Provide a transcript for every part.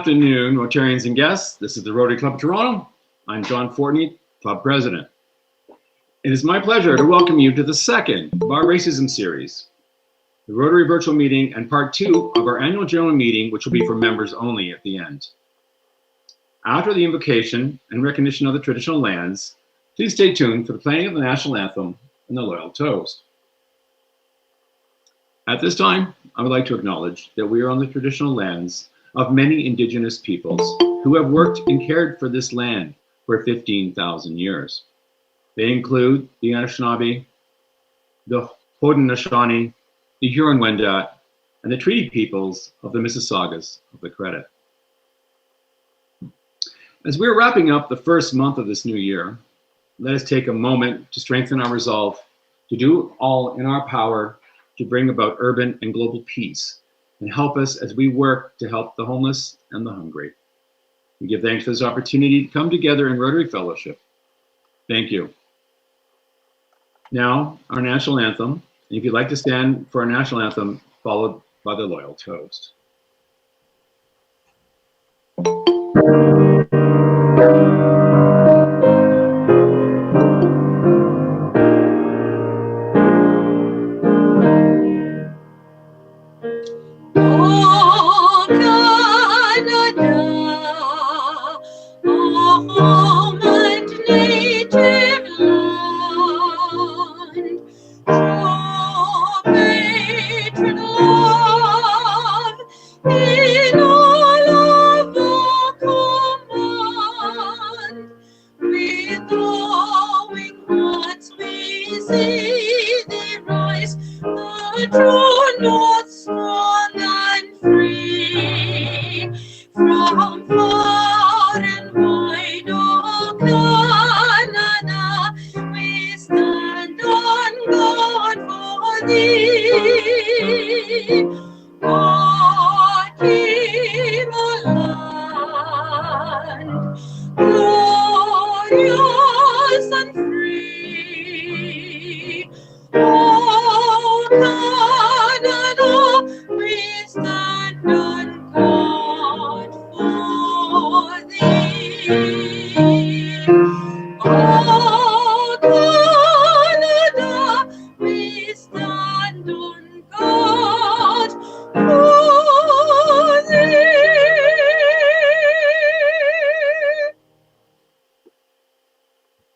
afternoon, Rotarians and guests. This is the Rotary Club of Toronto. I'm John Fortney, Club President. It is my pleasure to welcome you to the second of our racism series, the Rotary virtual meeting and part 2 of our annual general meeting, which will be for members only at the end. After the invocation and recognition of the traditional lands, please stay tuned for the playing of the national anthem and the loyal toast. At this time, I would like to acknowledge that we are on the traditional lands of many Indigenous peoples who have worked and cared for this land for 15,000 years. They include the Anishinaabe, the Haudenosaunee, the Huron-Wendat, and the Treaty Peoples of the Mississaugas of the Credit. As we're wrapping up the first month of this new year, let us take a moment to strengthen our resolve to do all in our power to bring about urban and global peace and help us as we work to help the homeless and the hungry. We give thanks for this opportunity to come together in Rotary Fellowship. Thank you. Now, our national anthem. And if you'd like to stand for our national anthem, followed by the loyal toast.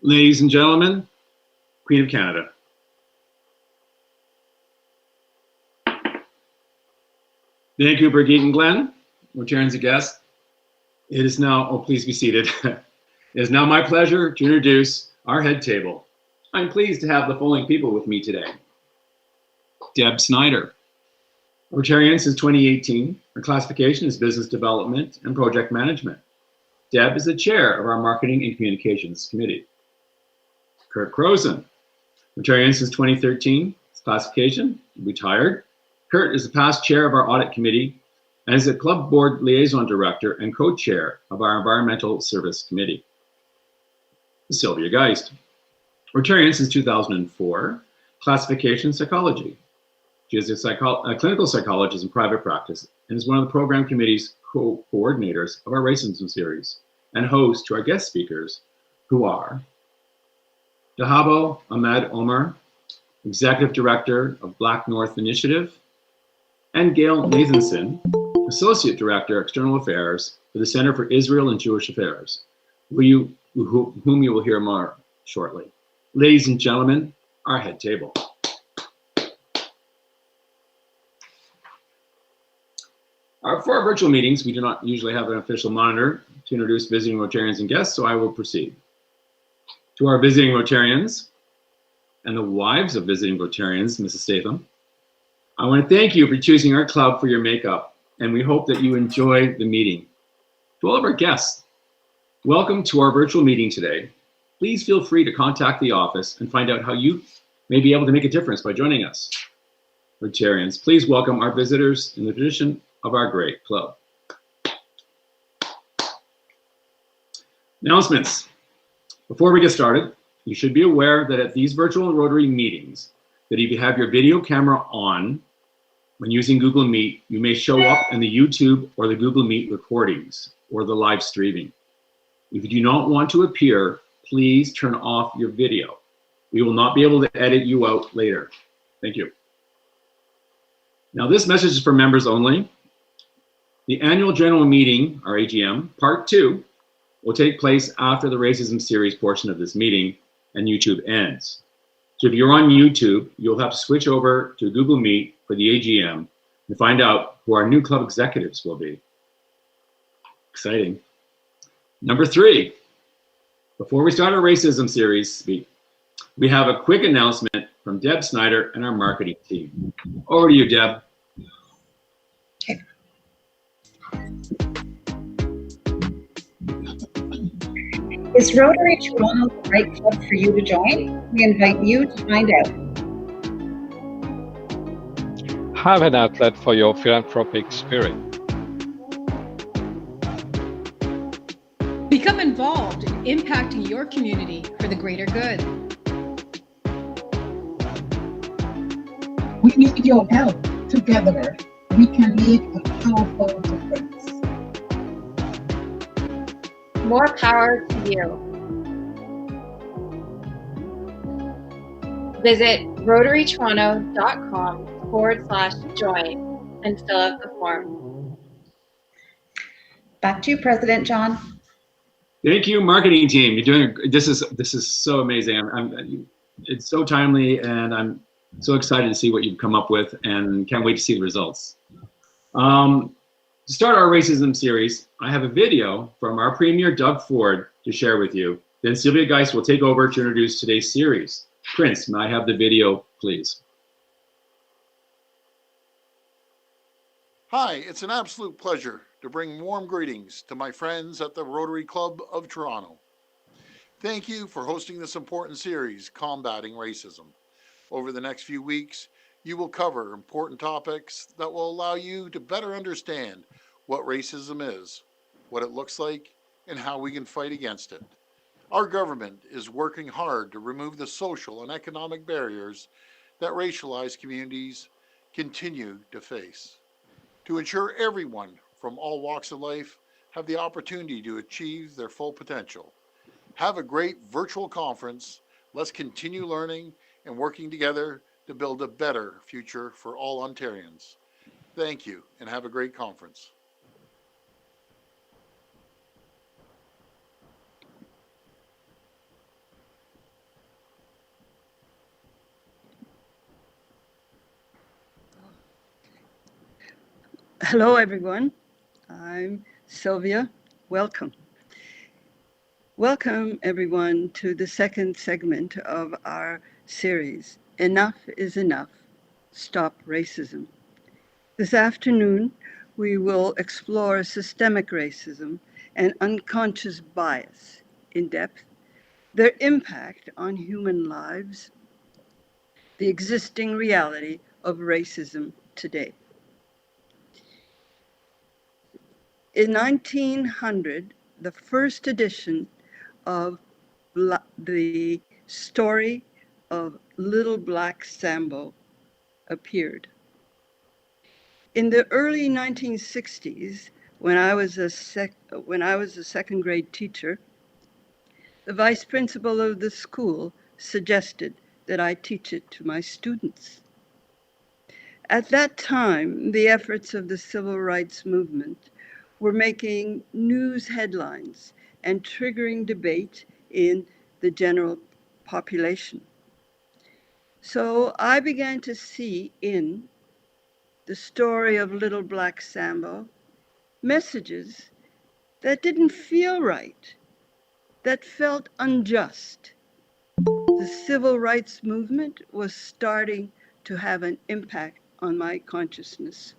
Ladies and gentlemen, Queen of Canada. Thank you, Brigitte and Glenn, Rotarians and guests. It is now, oh, please be seated. It is now my pleasure to introduce our head table. I'm pleased to have the following people with me today. Deb Snyder, Rotarian since 2018. Her classification is Business Development and Project Management. Deb is the chair of our Marketing and Communications Committee. Kurt Croson, Rotarian since 2013, his classification, retired. Kurt is the past chair of our Audit Committee and is the Club Board Liaison Director and co-chair of our Environmental Service Committee. Sylvia Geist, Rotarian since 2004, classification Psychology. She is a clinical psychologist in private practice and is one of the program committee's coordinators of our racism series and host to our guest speakers, who are Dahabo Omer, Executive Director of Black North Initiative, and Gail Nasensen, Associate Director, External Affairs for the Center for Israel and Jewish Affairs, whom you will hear more shortly. Ladies and gentlemen, our head table. For our virtual meetings, we do not usually have an official monitor to introduce visiting Rotarians and guests, so I will proceed. To our visiting Rotarians and the wives of visiting Rotarians, Mrs. Statham, I want to thank you for choosing our club for your makeup, and we hope that you enjoy the meeting. To all of our guests, welcome to our virtual meeting today. Please feel free to contact the office and find out how you may be able to make a difference by joining us. Rotarians, please welcome our visitors in the tradition of our great club. Announcements. Before we get started, you should be aware that at these virtual Rotary meetings, that if you have your video camera on, When using Google Meet, you may show up in the YouTube or the Google Meet recordings or the live streaming. If you do not want to appear, please turn off your video. We will not be able to edit you out later. Thank you. Now this message is for members only. The annual general meeting, our AGM, part 2, will take place after the racism series portion of this meeting and YouTube ends. So if you're on YouTube, you'll have to switch over to Google Meet for the AGM and find out who our new club executives will be. Exciting. Number 3, before we start our racism series, we have a quick announcement from Deb Snyder and our marketing team. Over to you, Deb. Okay. Is Rotary Toronto the right club for you to join? We invite you to find out. Have an outlet for your philanthropic spirit. Become involved in impacting your community for the greater good. We need your help. Together, we can make a powerful difference. More power to you. Visit rotarytoronto.com/join and fill out the form. Back to you, President John. Thank you, marketing team. You're doing this is so amazing. It's so timely, and I'm so excited to see what you've come up with, and can't wait to see the results. To start our racism series, I have a video from our Premier Doug Ford to share with you. Then Sylvia Geist will take over to introduce today's series. Prince, may I have the video, please? Hi, it's an absolute pleasure to bring warm greetings to my friends at the Rotary Club of Toronto. Thank you for hosting this important series, Combating Racism. Over the next few weeks, you will cover important topics that will allow you to better understand what racism is, what it looks like, and how we can fight against it. Our government is working hard to remove the social and economic barriers that racialized communities continue to face, to ensure everyone from all walks of life have the opportunity to achieve their full potential. Have a great virtual conference. Let's continue learning and working together to build a better future for all Ontarians. Thank you, and have a great conference. Hello, everyone. I'm Sylvia. Welcome. Welcome, everyone, to the second segment of our series, Enough is Enough, Stop Racism. This afternoon, we will explore systemic racism and unconscious bias in depth, their impact on human lives, the existing reality of racism today. In 1900, the first edition of the story of Little Black Sambo appeared. In the early 1960s, when I was a second grade teacher, the vice principal of the school suggested that I teach it to my students. At that time, the efforts of the civil rights movement were making news headlines and triggering debate in the general population. So I began to see in the story of Little Black Sambo messages that didn't feel right, that felt unjust. The civil rights movement was starting to have an impact on my consciousness.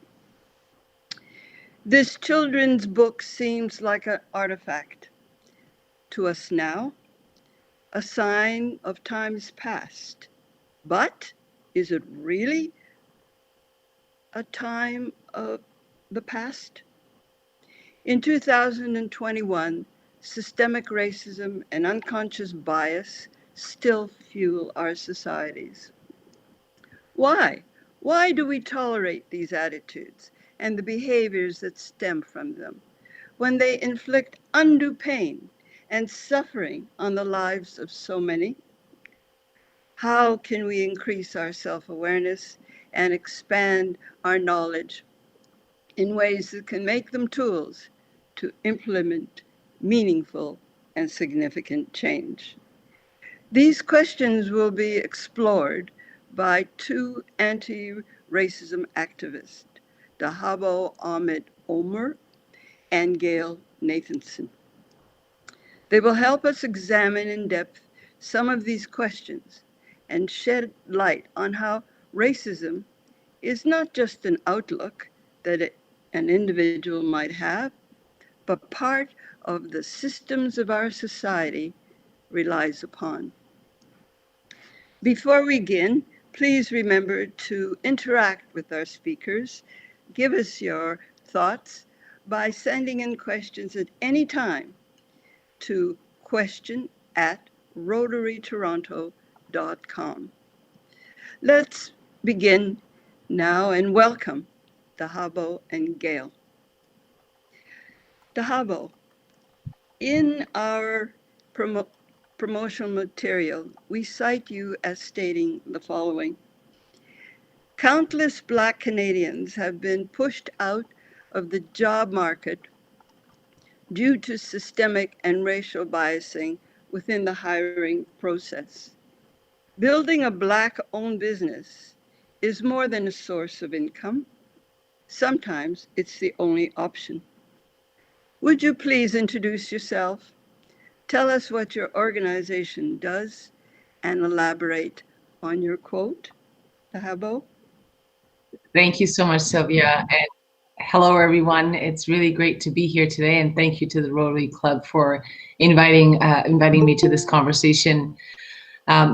This children's book seems like an artifact to us now, a sign of times past. But is it really a time of the past? In 2021, systemic racism and unconscious bias still fuel our societies. Why? Why do we tolerate these attitudes and the behaviors that stem from them when they inflict undue pain and suffering on the lives of so many? How can we increase our self-awareness and expand our knowledge in ways that can make them tools to implement meaningful and significant change? These questions will be explored by two anti-racism activists, Dahabo Omer and Gail Nasensen. They will help us examine in depth some of these questions and shed light on how racism is not just an outlook that an individual might have, but part of the systems of our society relies upon. Before we begin, please remember to interact with our speakers. Give us your thoughts by sending in questions at any time to question@rotarytoronto.com. Let's begin now and welcome Dahabo and Gail. Dahabo, in our promotional material, we cite you as stating the following: countless Black Canadians have been pushed out of the job market due to systemic and racial biasing within the hiring process. Building a Black-owned business is more than a source of income. Sometimes it's the only option. Would you please introduce yourself? Tell us what your organization does and elaborate on your quote. Dahabo? Thank you so much, Sylvia. And hello, everyone. It's really great to be here today. And thank you to the Rotary Club for inviting me to this conversation. I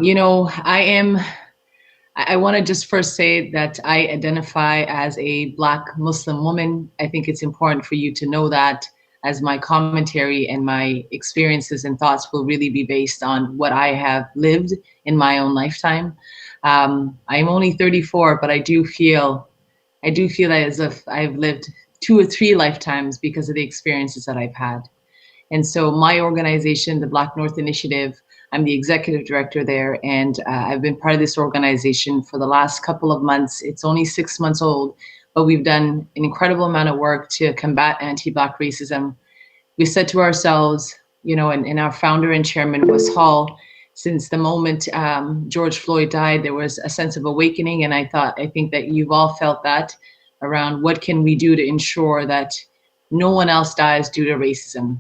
want to just first say that I identify as a Black Muslim woman. I think it's important for you to know that, as my commentary and my experiences and thoughts will really be based on what I have lived in my own lifetime. I'm only 34, but I do feel as if I've lived 2 or 3 lifetimes because of the experiences that I've had. And so my organization, the Black North Initiative, I'm the executive director there, and I've been part of this organization for the last couple of months. It's only 6 months old, but we've done an incredible amount of work to combat anti-Black racism. We said to ourselves, and our founder and chairman, Wes Hall, since the moment George Floyd died, there was a sense of awakening. And I think that you've all felt that around what can we do to ensure that no one else dies due to racism.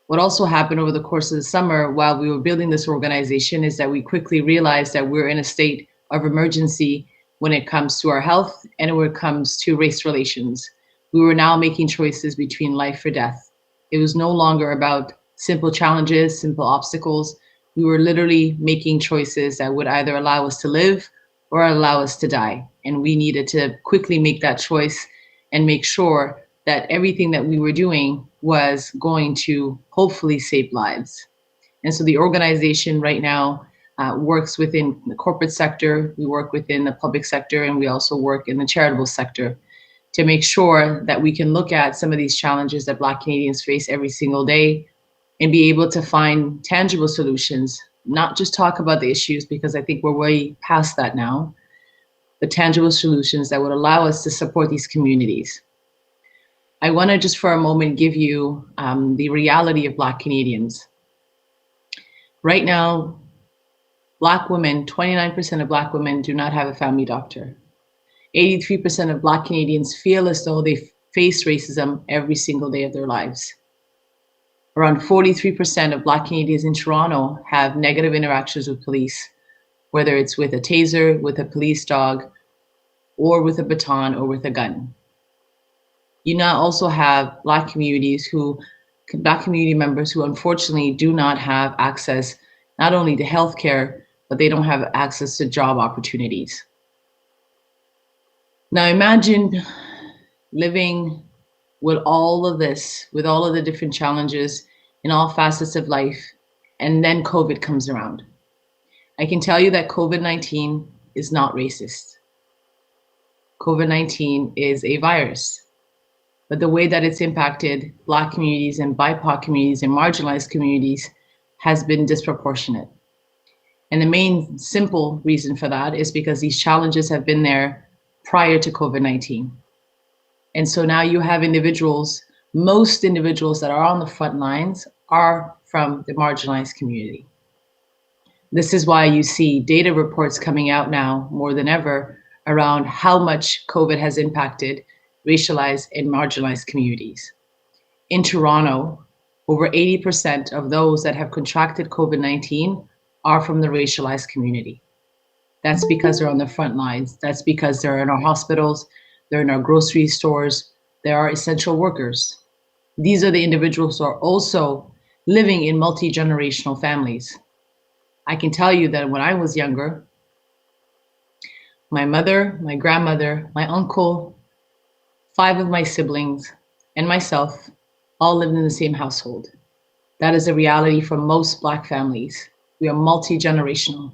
What also happened over the course of the summer while we were building this organization is that we quickly realized that we're in a state of emergency when it comes to our health and when it comes to race relations. We were now making choices between life or death. It was no longer about simple challenges, simple obstacles. We were literally making choices that would either allow us to live or allow us to die. And we needed to quickly make that choice and make sure that everything that we were doing was going to hopefully save lives. And so the organization right now works within the corporate sector, we work within the public sector, and we also work in the charitable sector to make sure that we can look at some of these challenges that Black Canadians face every single day and be able to find tangible solutions, not just talk about the issues, because I think we're way past that now, but tangible solutions that would allow us to support these communities. I want to just for a moment give you the reality of Black Canadians. Right now, Black women, 29% of Black women do not have a family doctor. 83% of Black Canadians feel as though they face racism every single day of their lives. Around 43% of Black Canadians in Toronto have negative interactions with police, whether it's with a taser, with a police dog, or with a baton, or with a gun. You now also have Black community members who unfortunately do not have access not only to healthcare, but they don't have access to job opportunities. Now imagine living with all of this, with all of the different challenges in all facets of life, and then COVID comes around. I can tell you that COVID-19 is not racist. COVID-19 is a virus. But the way that it's impacted Black communities and BIPOC communities and marginalized communities has been disproportionate. And the main simple reason for that is because these challenges have been there prior to COVID-19. And so now you have individuals, most individuals that are on the front lines are from the marginalized community. This is why you see data reports coming out now more than ever around how much COVID has impacted racialized and marginalized communities. In Toronto, over 80% of those that have contracted COVID-19 are from the racialized community. That's because they're on the front lines. That's because they're in our hospitals, they're in our grocery stores, they are essential workers. These are the individuals who are also living in multi-generational families. I can tell you that when I was younger, my mother, my grandmother, my uncle, 5 of my siblings, and myself all lived in the same household. That is a reality for most Black families. We are multi-generational.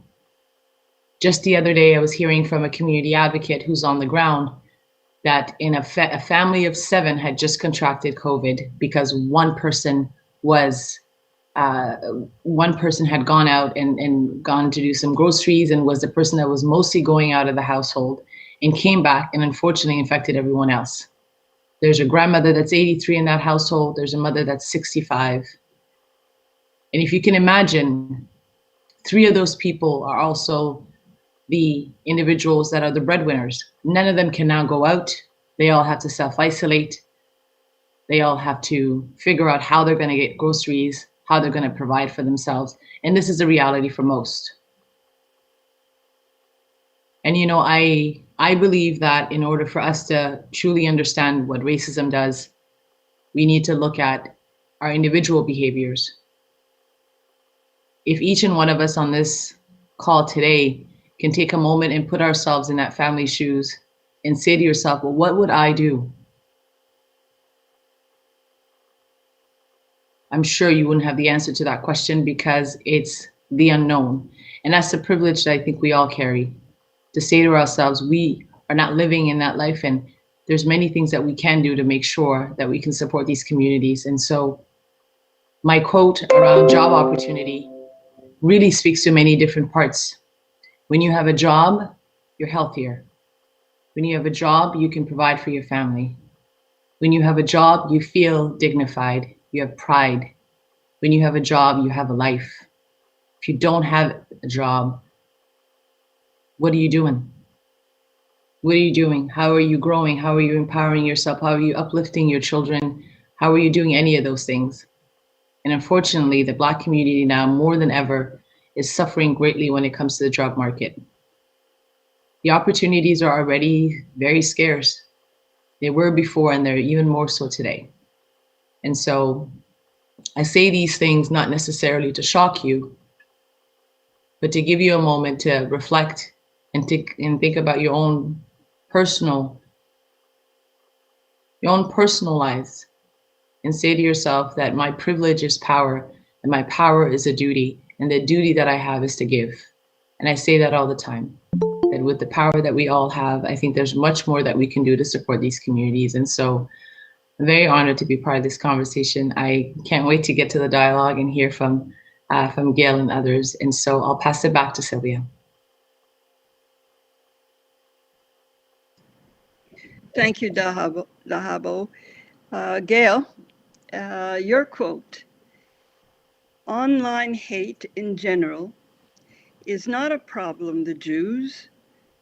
Just the other day, I was hearing from a community advocate who's on the ground that in a family of 7 had just contracted COVID because one person had gone out and gone to do some groceries and was the person that was mostly going out of the household and came back and unfortunately infected everyone else. There's a grandmother that's 83 in that household. There's a mother that's 65. And if you can imagine, 3 of those people are also the individuals that are the breadwinners. None of them can now go out. They all have to self-isolate. They all have to figure out how they're going to get groceries, how they're going to provide for themselves. And this is a reality for most. And you know, I believe that in order for us to truly understand what racism does, we need to look at our individual behaviors. If each and one of us on this call today can take a moment and put ourselves in that family's shoes and say to yourself, well, what would I do? I'm sure you wouldn't have the answer to that question because it's the unknown. And that's the privilege that I think we all carry, to say to ourselves, we are not living in that life, and there's many things that we can do to make sure that we can support these communities. And so my quote around job opportunity really speaks to many different parts. When you have a job, you're healthier. When you have a job, you can provide for your family. When you have a job, you feel dignified, you have pride. When you have a job, you have a life. If you don't have a job, what are you doing? What are you doing? How are you growing? How are you empowering yourself? How are you uplifting your children? How are you doing any of those things? And unfortunately, the Black community now more than ever is suffering greatly when it comes to the job market. The opportunities are already very scarce. They were before, and they're even more so today. And so I say these things not necessarily to shock you, but to give you a moment to reflect and think about your own personal lives, and say to yourself that my privilege is power, and my power is a duty, and the duty that I have is to give. And I say that all the time, that with the power that we all have, I think there's much more that we can do to support these communities. And so I'm very honored to be part of this conversation. I can't wait to get to the dialogue and hear from Gail and others. And so I'll pass it back to Sylvia. Thank you, Dahabo. Gail, your quote, online hate in general is not a problem the Jews,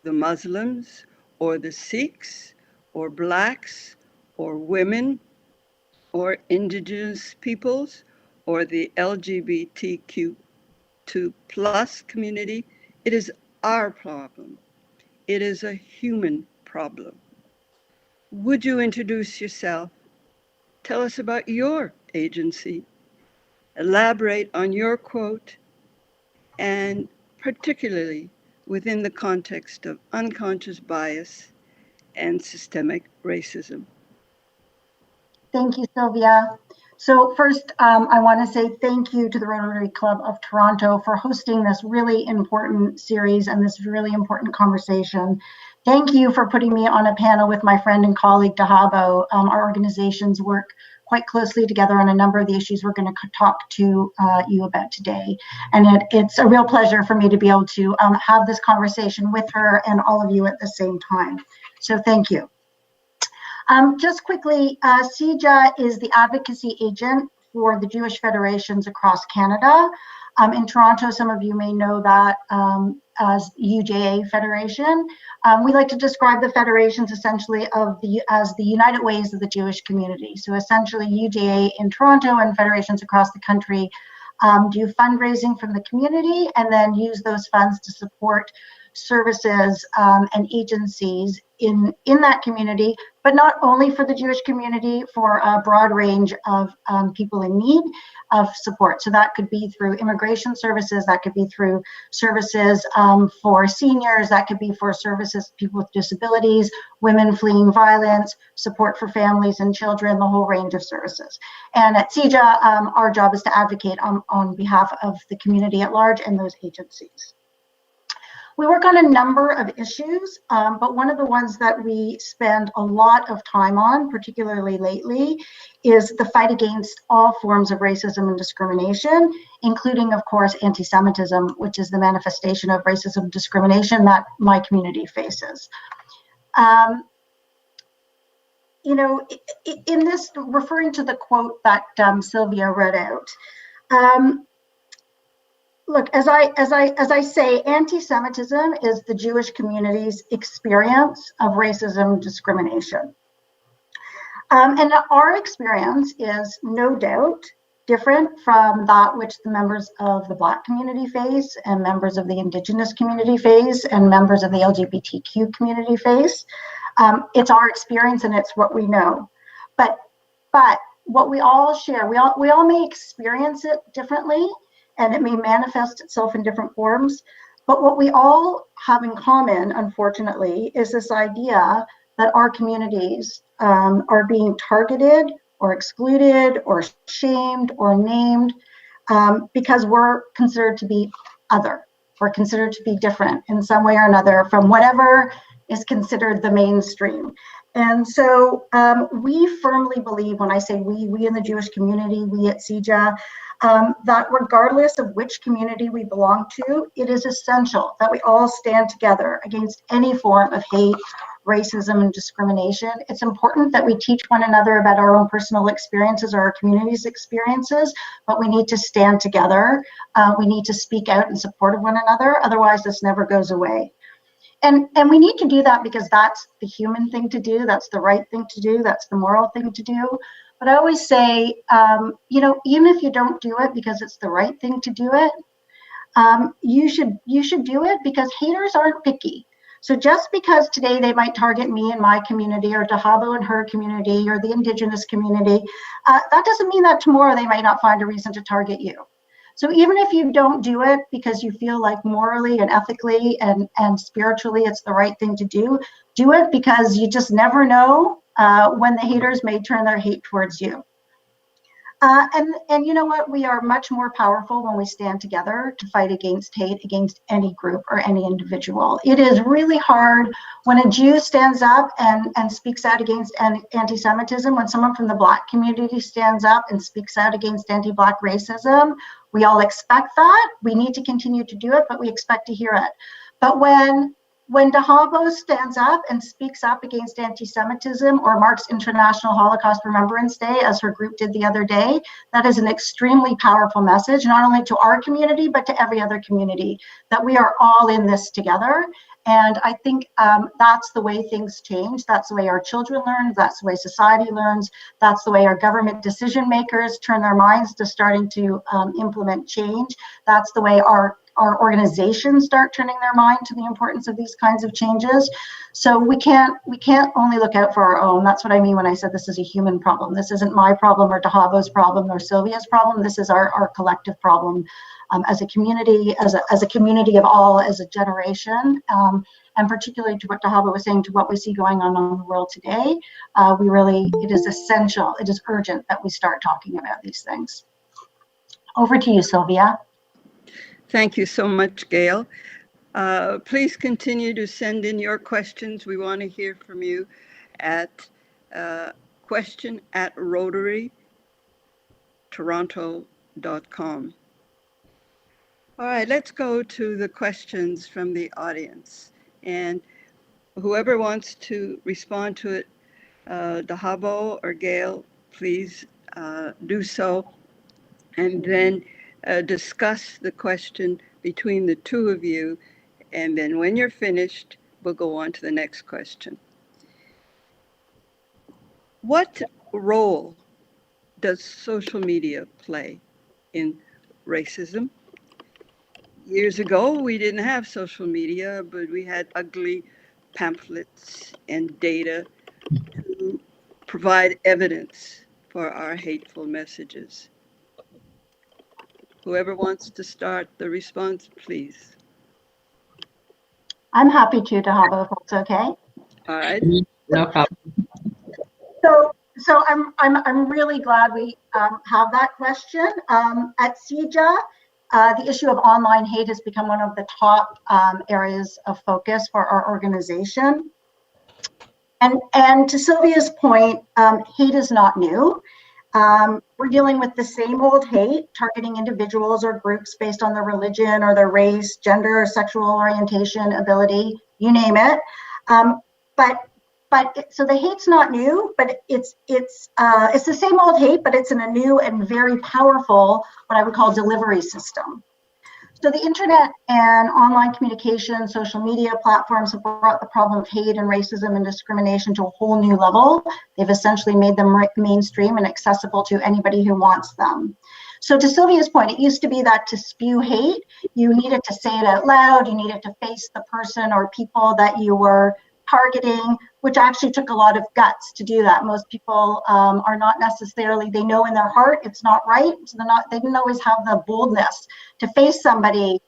the Muslims, or the Sikhs, or Blacks, or women, or Indigenous peoples, or the LGBTQ2+ community. It is our problem. It is a human problem. Would you introduce yourself? Tell us about your agency. Elaborate on your quote, and particularly within the context of unconscious bias and systemic racism. Thank you, Sylvia. So first, I want to say thank you to the Rotary Club of Toronto for hosting this really important series and this really important conversation. thank you for putting me on a panel with my friend and colleague Dahabo. Our organizations work quite closely together on a number of the issues we're going to talk to you about today. And it's a real pleasure for me to be able to have this conversation with her and all of you at the same time. So thank you. Just quickly, CEJA is the advocacy agent for the Jewish federations across Canada. In Toronto, some of you may know that as UJA Federation. We like to describe the federations essentially as the United Ways of the Jewish community. So essentially UJA in Toronto and federations across the country do fundraising from the community and then use those funds to support services and agencies in that community, but not only for the Jewish community, for a broad range of people in need of support. So that could be through immigration services, that could be through services for seniors, that could be for services people with disabilities, women fleeing violence, support for families and children, the whole range of services. And at CEJA, our job is to advocate on behalf of the community at large and those agencies. We work on a number of issues, but one of the ones that we spend a lot of time on, particularly lately, is the fight against all forms of racism and discrimination, including, of course, anti-Semitism, which is the manifestation of racism and discrimination that my community faces. You know, in this, referring to the quote that Sylvia read out, look, as I say, anti-Semitism is the Jewish community's experience of racism and discrimination. And our experience is no doubt different from that which the members of the Black community face and members of the Indigenous community face and members of the LGBTQ community face. It's our experience and it's what we know. But what we all share, we all may experience it differently, and it may manifest itself in different forms. But what we all have in common, unfortunately, is this idea that our communities are being targeted or excluded or shamed or named because we're considered to be other. We're considered to be different in some way or another from whatever is considered the mainstream. And so we firmly believe, when I say we in the Jewish community, we at CEJA, that regardless of which community we belong to, it is essential that we all stand together against any form of hate, racism, and discrimination. It's important that we teach one another about our own personal experiences or our community's experiences, but we need to stand together. We need to speak out in support of one another. Otherwise, this never goes away. And we need to do that because that's the human thing to do. That's the right thing to do. That's the moral thing to do. But I always say, you know, even if you don't do it because it's the right thing to do it, you should do it because haters aren't picky. So just because today they might target me and my community, or Dahabo and her community, or the Indigenous community, that doesn't mean that tomorrow they might not find a reason to target you. So even if you don't do it because you feel like morally and ethically and spiritually it's the right thing to do it because you just never know when the haters may turn their hate towards you. And you know what? We are much more powerful when we stand together to fight against hate against any group or any individual. It is really hard when a Jew stands up and speaks out against anti-Semitism, when someone from the Black community stands up and speaks out against anti-Black racism. We all expect that. We need to continue to do it, but we expect to hear it. But when Dahabo stands up and speaks up against anti-Semitism or marks International Holocaust Remembrance Day, as her group did the other day, that is an extremely powerful message, not only to our community, but to every other community, that we are all in this together. And I think that's the way things change. That's the way our children learn. That's the way society learns. That's the way our government decision makers turn their minds to starting to implement change. That's the way our organizations start turning their mind to the importance of these kinds of changes. So we can't only look out for our own. That's what I mean when I said this is a human problem. This isn't my problem or Dahabo's problem or Sylvia's problem. This is our collective problem as a community, as a community of all, as a generation, and particularly to what Dahabo was saying, to what we see going on in the world today. It is essential, it is urgent that we start talking about these things. Over to you, Sylvia. Thank you so much, Gail. Please continue to send in your questions. We want to hear from you at question@rotarytoronto.com. All right, let's go to the questions from the audience. And whoever wants to respond to it, Dahabo or Gail, please do so. And then discuss the question between the two of you. And then when you're finished, we'll go on to the next question. What role does social media play in racism? Years ago, we didn't have social media, but we had ugly pamphlets and data to provide evidence for our hateful messages. Whoever wants to start the response, please. I'm happy to, Dahabo, if that's okay. All right. No problem. So I'm really glad we have that question. At CEJA, the issue of online hate has become one of the top areas of focus for our organization. And to Sylvia's point, hate is not new. We're dealing with the same old hate, targeting individuals or groups based on their religion or their race, gender, sexual orientation, ability, you name it. So the hate's not new, but it's the same old hate, but it's in a new and very powerful, what I would call, delivery system. So the internet and online communication, social media platforms have brought the problem of hate and racism and discrimination to a whole new level. They've essentially made them mainstream and accessible to anybody who wants them. So to Sylvia's point, it used to be that to spew hate, you needed to say it out loud, you needed to face the person or people that you were targeting, which actually took a lot of guts to do that. Most people are not necessarily, they know in their heart it's not right, so they didn't always have the boldness to face somebody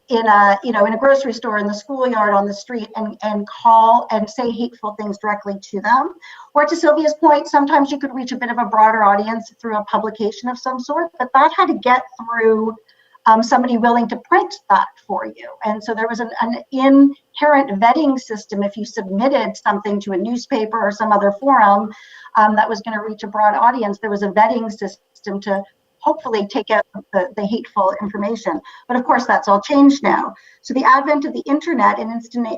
in a grocery store, in the schoolyard, on the street, and call and say hateful things directly to them. Or to Sylvia's point, sometimes you could reach a bit of a broader audience through a publication of some sort, but that had to get through somebody willing to print that for you. And so there was an inherent vetting system. If you submitted something to a newspaper or some other forum that was going to reach a broad audience, there was a vetting system to hopefully take out the hateful information. But of course, that's all changed now. So the advent of the internet and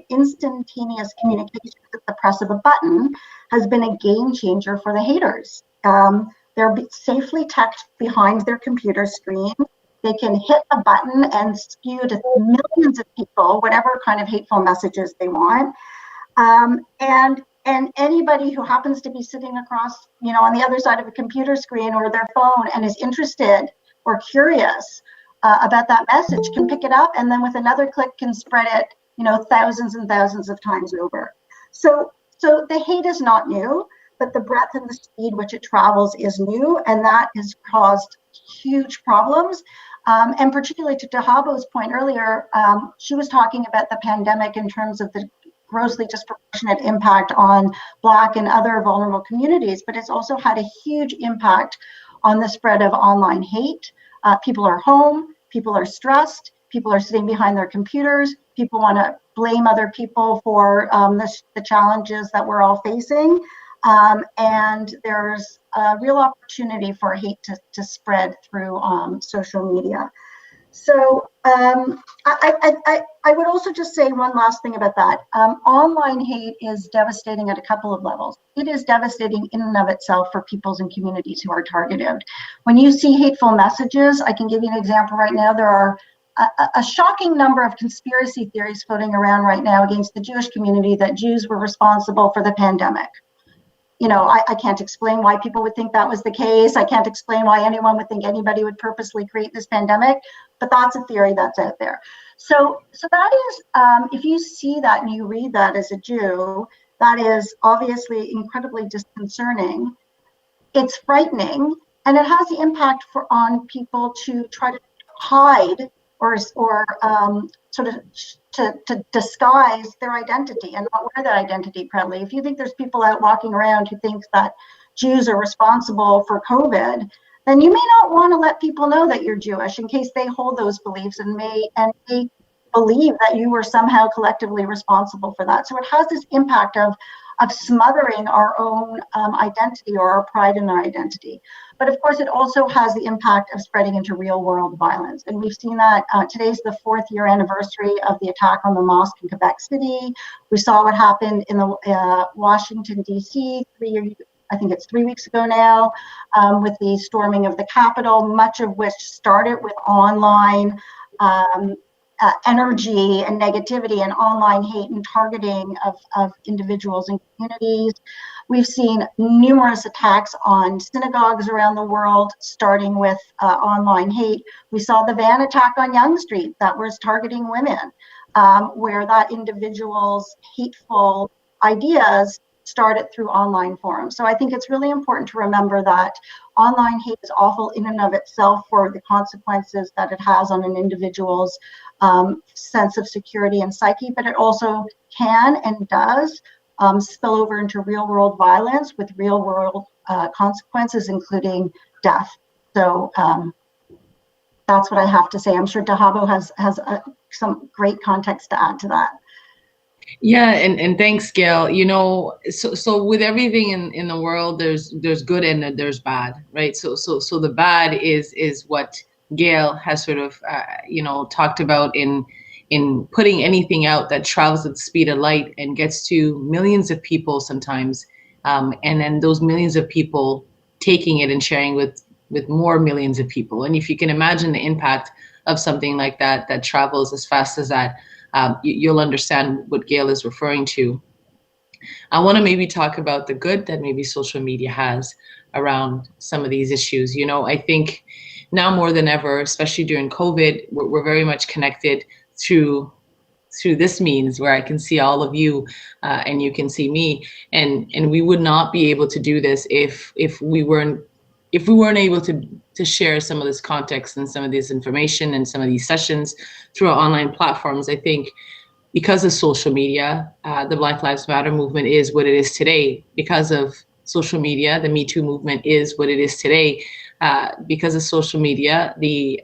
instantaneous communication at the press of a button has been a game changer for the haters. They're safely tucked behind their computer screen. They can hit a button and spew to millions of people whatever kind of hateful messages they want. And anybody who happens to be sitting across, on the other side of a computer screen or their phone and is interested or curious about that message can pick it up, and then with another click can spread it, thousands and thousands of times over. So the hate is not new, but the breadth and the speed which it travels is new, and that has caused huge problems. And particularly to Dahabo's point earlier, she was talking about the pandemic in terms of the grossly disproportionate impact on Black and other vulnerable communities, but it's also had a huge impact on the spread of online hate. People are home, people are stressed, people are sitting behind their computers, people want to blame other people for the challenges that we're all facing. And there's a real opportunity for hate to spread through social media. So I would also just say one last thing about that. Online hate is devastating at a couple of levels. It is devastating in and of itself for peoples and communities who are targeted. When you see hateful messages, I can give you an example right now. There are a shocking number of conspiracy theories floating around right now against the Jewish community that Jews were responsible for the pandemic. I can't explain why people would think that was the case. I can't explain why anyone would think anybody would purposely create this pandemic, but that's a theory that's out there. So that is, if you see that and you read that as a Jew, that is obviously incredibly disconcerting. It's frightening, and it has the impact on people to try to hide or sort of to disguise their identity and not wear that identity proudly. If you think there's people out walking around who think that Jews are responsible for COVID, then you may not want to let people know that you're Jewish in case they hold those beliefs and may believe that you were somehow collectively responsible for that. So it has this impact of smothering our own identity or our pride in our identity. But of course, it also has the impact of spreading into real world violence. And we've seen that today's the 4th year anniversary of the attack on the mosque in Quebec City. We saw what happened in the Washington, D.C. I think it's 3 weeks ago now, with the storming of the Capitol, much of which started with online energy and negativity and online hate and targeting of individuals and communities. We've seen numerous attacks on synagogues around the world, starting with online hate. We saw the van attack on Yonge Street that was targeting women, where that individual's hateful ideas started through online forums. So I think it's really important to remember that online hate is awful in and of itself for the consequences that it has on an individual's sense of security and psyche, but it also can and does spill over into real world violence with real world consequences, including death. So that's what I have to say. I'm sure Dahabo has some great context to add to that. Yeah, and thanks, Gail. You know, so with everything in the world, there's good and there's bad, right? So the bad is what Gail has sort of talked about in putting anything out that travels at the speed of light and gets to millions of people sometimes, and then those millions of people taking it and sharing with more millions of people. And if you can imagine the impact of something like that travels as fast as that, you'll understand what Gail is referring to. I want to maybe talk about the good that maybe social media has around some of these issues. You know, I think now more than ever, especially during COVID, we're very much connected through this means where I can see all of you and you can see me, and we would not be able to do this if we weren't able to share some of this context and some of this information and some of these sessions through our online platforms. I think because of social media, the Black Lives Matter movement is what it is today. Because of social media, the Me Too movement is what it is today. Because of social media, the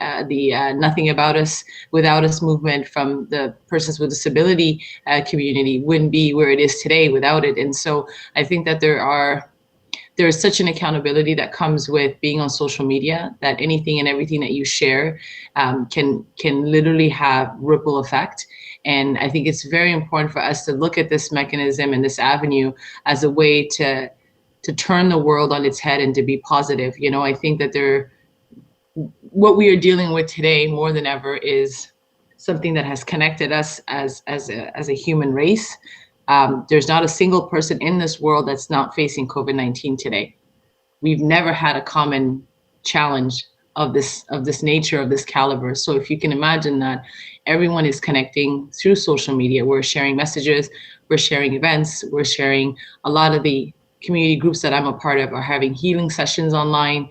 Nothing About Us Without Us movement from the persons with disability community wouldn't be where it is today without it. And so I think that there is such an accountability that comes with being on social media, that anything and everything that you share can literally have ripple effect. And I think it's very important for us to look at this mechanism and this avenue as a way to turn the world on its head and to be positive. You know, I think that what we are dealing with today more than ever is something that has connected us as a human race. There's not a single person in this world that's not facing COVID-19 today. We've never had a common challenge of this nature, of this caliber. So if you can imagine that everyone is connecting through social media, we're sharing messages, we're sharing events, we're sharing a lot of the community groups that I'm a part of are having healing sessions online.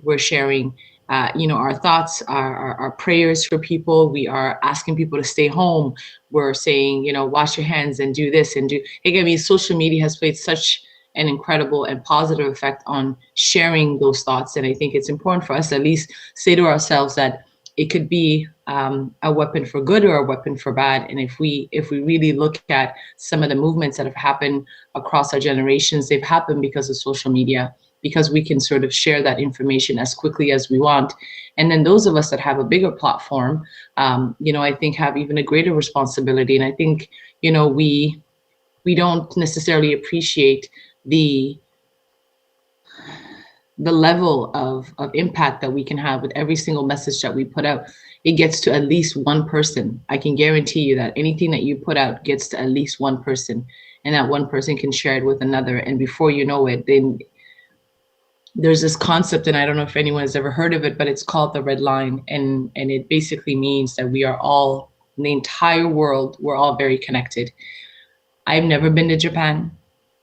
We're sharing our thoughts, our prayers for people. We are asking people to stay home. We're saying, wash your hands and do this and do. Again, I mean, social media has played such an incredible and positive effect on sharing those thoughts. And I think it's important for us to at least say to ourselves that it could be a weapon for good or a weapon for bad. And if we really look at some of the movements that have happened across our generations, they've happened because of social media, because we can sort of share that information as quickly as we want. And then those of us that have a bigger platform, I think have even a greater responsibility. And I think, we don't necessarily appreciate the level of impact that we can have with every single message that we put out. It gets to at least one person. I can guarantee you that anything that you put out gets to at least one person, and that one person can share it with another. And before you know it, then there's this concept, and I don't know if anyone has ever heard of it, but it's called the red line. And it basically means that we are all, in the entire world, we're all very connected. I've never been to Japan.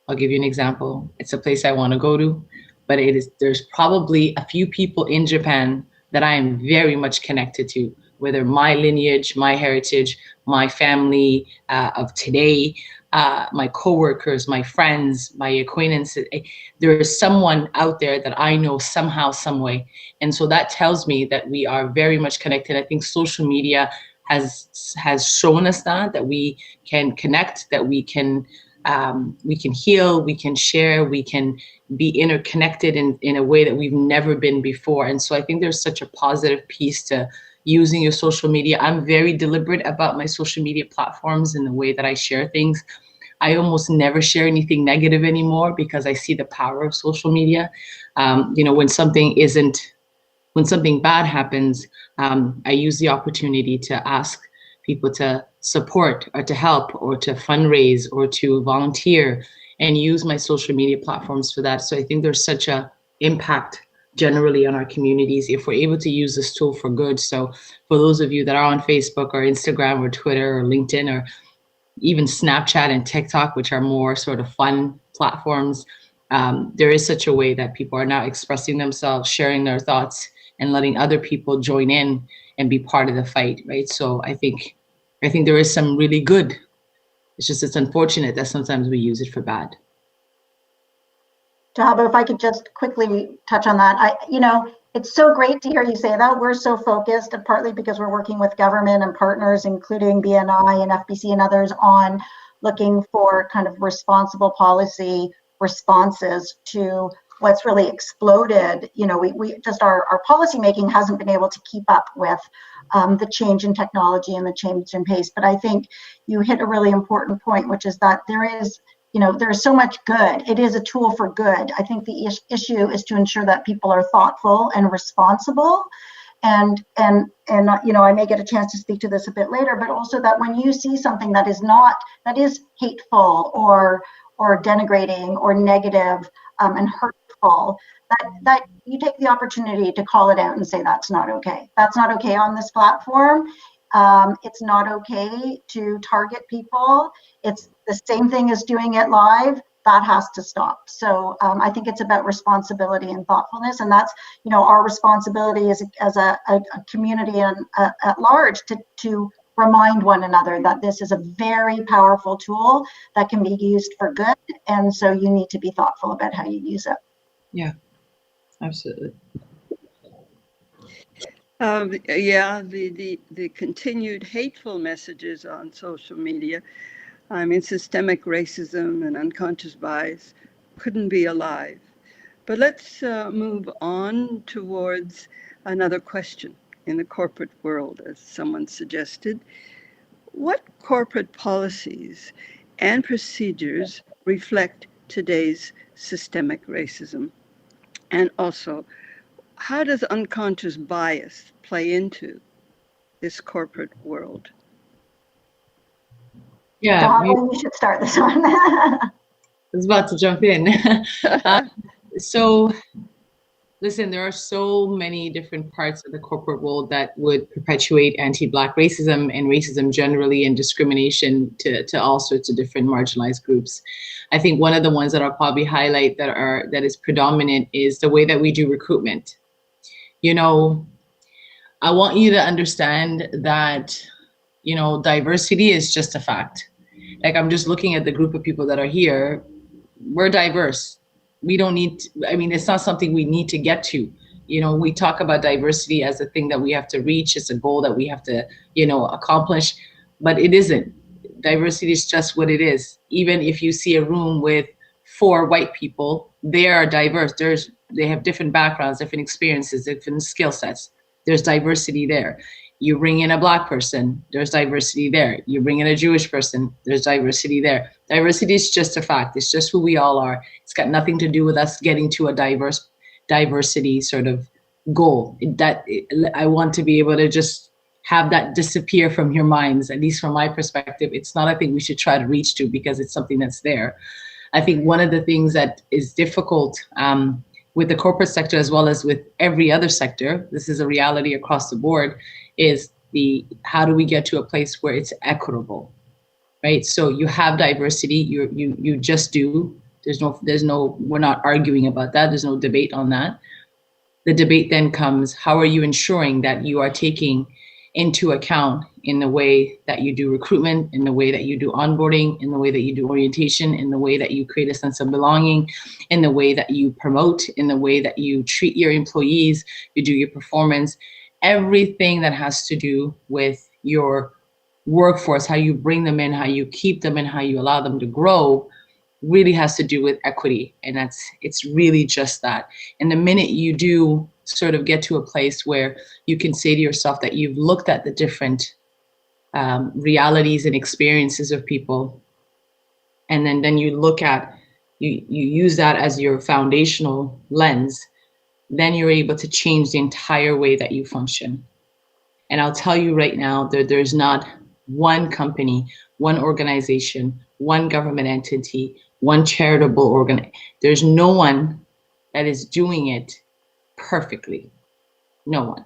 I'll give you an example. It's a place I want to go to, but there's probably a few people in Japan that I am very much connected to, whether my lineage, my heritage, my family of today, my coworkers, my friends, my acquaintances. There is someone out there that I know somehow, some way. And so that tells me that we are very much connected. I think social media has shown us that we can connect, that we can heal, we can share, we can be interconnected in a way that we've never been before. And so I think there's such a positive piece to using your social media. I'm very deliberate about my social media platforms and the way that I share things. I almost never share anything negative anymore because I see the power of social media. When something bad happens, I use the opportunity to ask people to support or to help or to fundraise or to volunteer and use my social media platforms for that. So I think there's such a impact generally on our communities if we're able to use this tool for good. So for those of you that are on Facebook or Instagram or Twitter or LinkedIn or even Snapchat and TikTok, which are more sort of fun platforms, there is such a way that people are now expressing themselves, sharing their thoughts, and letting other people join in and be part of the fight, right? So I think there is some really good. It's unfortunate that sometimes we use it for bad. Dahabo, if I could just quickly touch on that. It's so great to hear you say that. We're so focused, and partly because we're working with government and partners, including BNI and FBC and others, on looking for kind of responsible policy responses to what's really exploded. We just our policy making hasn't been able to keep up with the change in technology and the change in pace. But I think you hit a really important point, which is that there's so much good. It is a tool for good. I think the issue is to ensure that people are thoughtful and responsible. And I may get a chance to speak to this a bit later, but also that when you see something that is hateful or denigrating or negative and hurtful, that you take the opportunity to call it out and say that's not okay. That's not okay on this platform. It's not okay to target people. It's the same thing as doing it live. That has to stop. So I think it's about responsibility and thoughtfulness, and that's our responsibility as a community and at large to remind one another that this is a very powerful tool that can be used for good, and so you need to be thoughtful about how you use it. Yeah, absolutely. The continued hateful messages on social media, systemic racism and unconscious bias couldn't be alive. But let's move on towards another question in the corporate world, as someone suggested. What corporate policies and procedures reflect today's systemic racism? And also, how does unconscious bias play into this corporate world? Yeah, you should start this one. I was about to jump in. So, listen, there are so many different parts of the corporate world that would perpetuate anti-Black racism and racism generally and discrimination to all sorts of different marginalized groups. I think one of the ones that I'll probably highlight that is predominant is the way that we do recruitment. I want you to understand that, diversity is just a fact. Like, I'm just looking at the group of people that are here. We're diverse. We don't need it's not something we need to get to. We talk about diversity as a thing that we have to reach. It's a goal that we have to, accomplish, but it isn't. Diversity is just what it is. Even if you see a room with 4 white people, they are diverse. They have different backgrounds, different experiences, different skill sets. There's diversity there. You bring in a Black person, there's diversity there. You bring in a Jewish person, there's diversity there. Diversity is just a fact. It's just who we all are. It's got nothing to do with us getting to a diversity sort of goal. I want to be able to just have that disappear from your minds, at least from my perspective. It's not a thing we should try to reach to because it's something that's there. I think one of the things that is difficult with the corporate sector as well as with every other sector, this is a reality across the board, is how do we get to a place where it's equitable, right? So you have diversity, you just do. There's no, we're not arguing about that. There's no debate on that. The debate then comes, how are you ensuring that you are taking into account in the way that you do recruitment, in the way that you do onboarding, in the way that you do orientation, in the way that you create a sense of belonging, in the way that you promote, in the way that you treat your employees, you do your performance, everything that has to do with your workforce, how you bring them in, how you keep them in, how you allow them to grow, really has to do with equity. And it's really just that. And the minute you do sort of get to a place where you can say to yourself that you've looked at the different realities and experiences of people, and then you look at, you use that as your foundational lens, then you're able to change the entire way that you function. And I'll tell you right now, there's not one company, one organization, one government entity, one charitable organ. There's no one that is doing it perfectly. No one.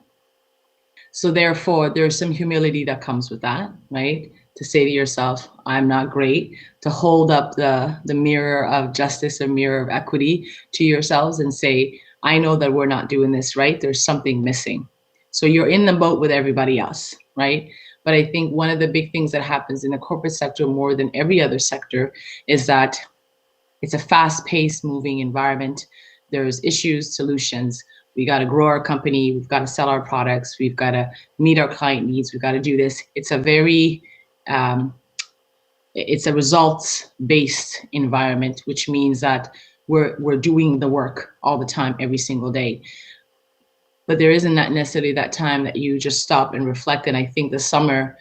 So therefore, there's some humility that comes with that, right? To say to yourself, I'm not great, to hold up the mirror of justice, a mirror of equity to yourselves and say, I know that we're not doing this right. There's something missing. So you're in the boat with everybody else, right? But I think one of the big things that happens in the corporate sector more than every other sector is that it's a fast-paced moving environment. There's issues, solutions. We got to grow our company. We've got to sell our products. We've got to meet our client needs. We've got to do this. It's a very, it's a results-based environment, which means that we're doing the work all the time, every single day. But there isn't that necessarily that time that you just stop and reflect. And I think the summer,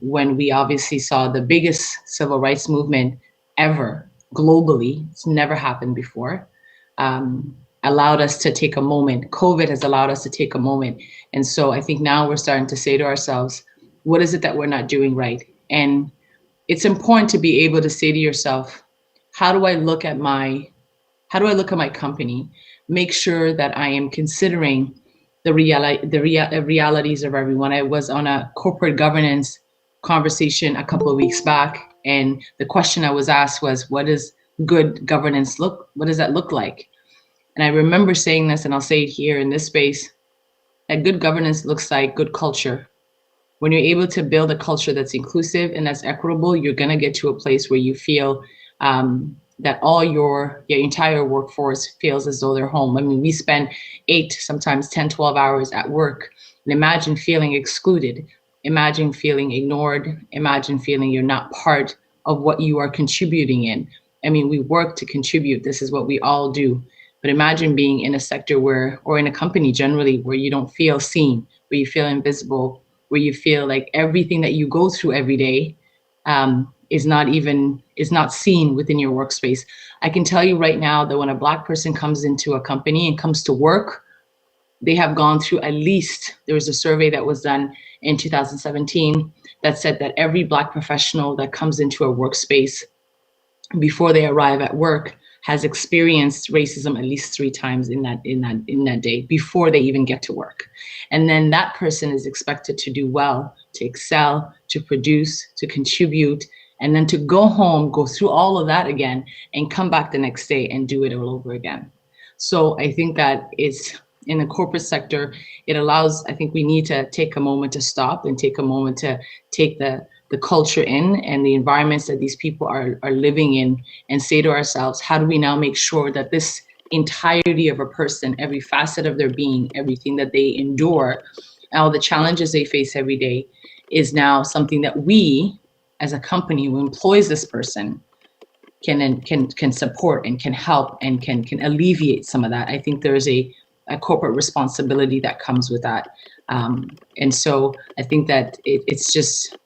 when we obviously saw the biggest civil rights movement ever globally, it's never happened before, allowed us to take a moment. COVID has allowed us to take a moment. And so I think now we're starting to say to ourselves, what is it that we're not doing right? And it's important to be able to say to yourself, how do I look at my company? Make sure that I am considering the realities of everyone. I was on a corporate governance conversation a couple of weeks back, and the question I was asked was, what does good governance what does that look like? And I remember saying this, and I'll say it here in this space, that good governance looks like good culture. When you're able to build a culture that's inclusive and that's equitable, you're gonna get to a place where you feel that all your entire workforce feels as though they're home. I mean, we spend 8, sometimes 10, 12 hours at work. And imagine feeling excluded. Imagine feeling ignored. Imagine feeling you're not part of what you are contributing in. I mean, we work to contribute. This is what we all do. But imagine being in a sector where, or in a company generally, where you don't feel seen, where you feel invisible, where you feel like everything that you go through every day is not seen within your workspace. I can tell you right now that when a Black person comes into a company and comes to work, they have gone through at least, there was a survey that was done in 2017 that said that every Black professional that comes into a workspace before they arrive at work has experienced racism at least 3 times in that day before they even get to work. And then that person is expected to do well, to excel, to produce, to contribute, and then to go home, go through all of that again, and come back the next day and do it all over again. So I think that it's in the corporate sector, it allows, I think we need to take a moment to stop and take a moment to take the culture in and the environments that these people are living in, and say to ourselves, how do we now make sure that this entirety of a person, every facet of their being, everything that they endure, all the challenges they face every day, is now something that we, as a company who employs this person, can support and can help and can alleviate some of that. I think there's a corporate responsibility that comes with that. And so I think that it's just,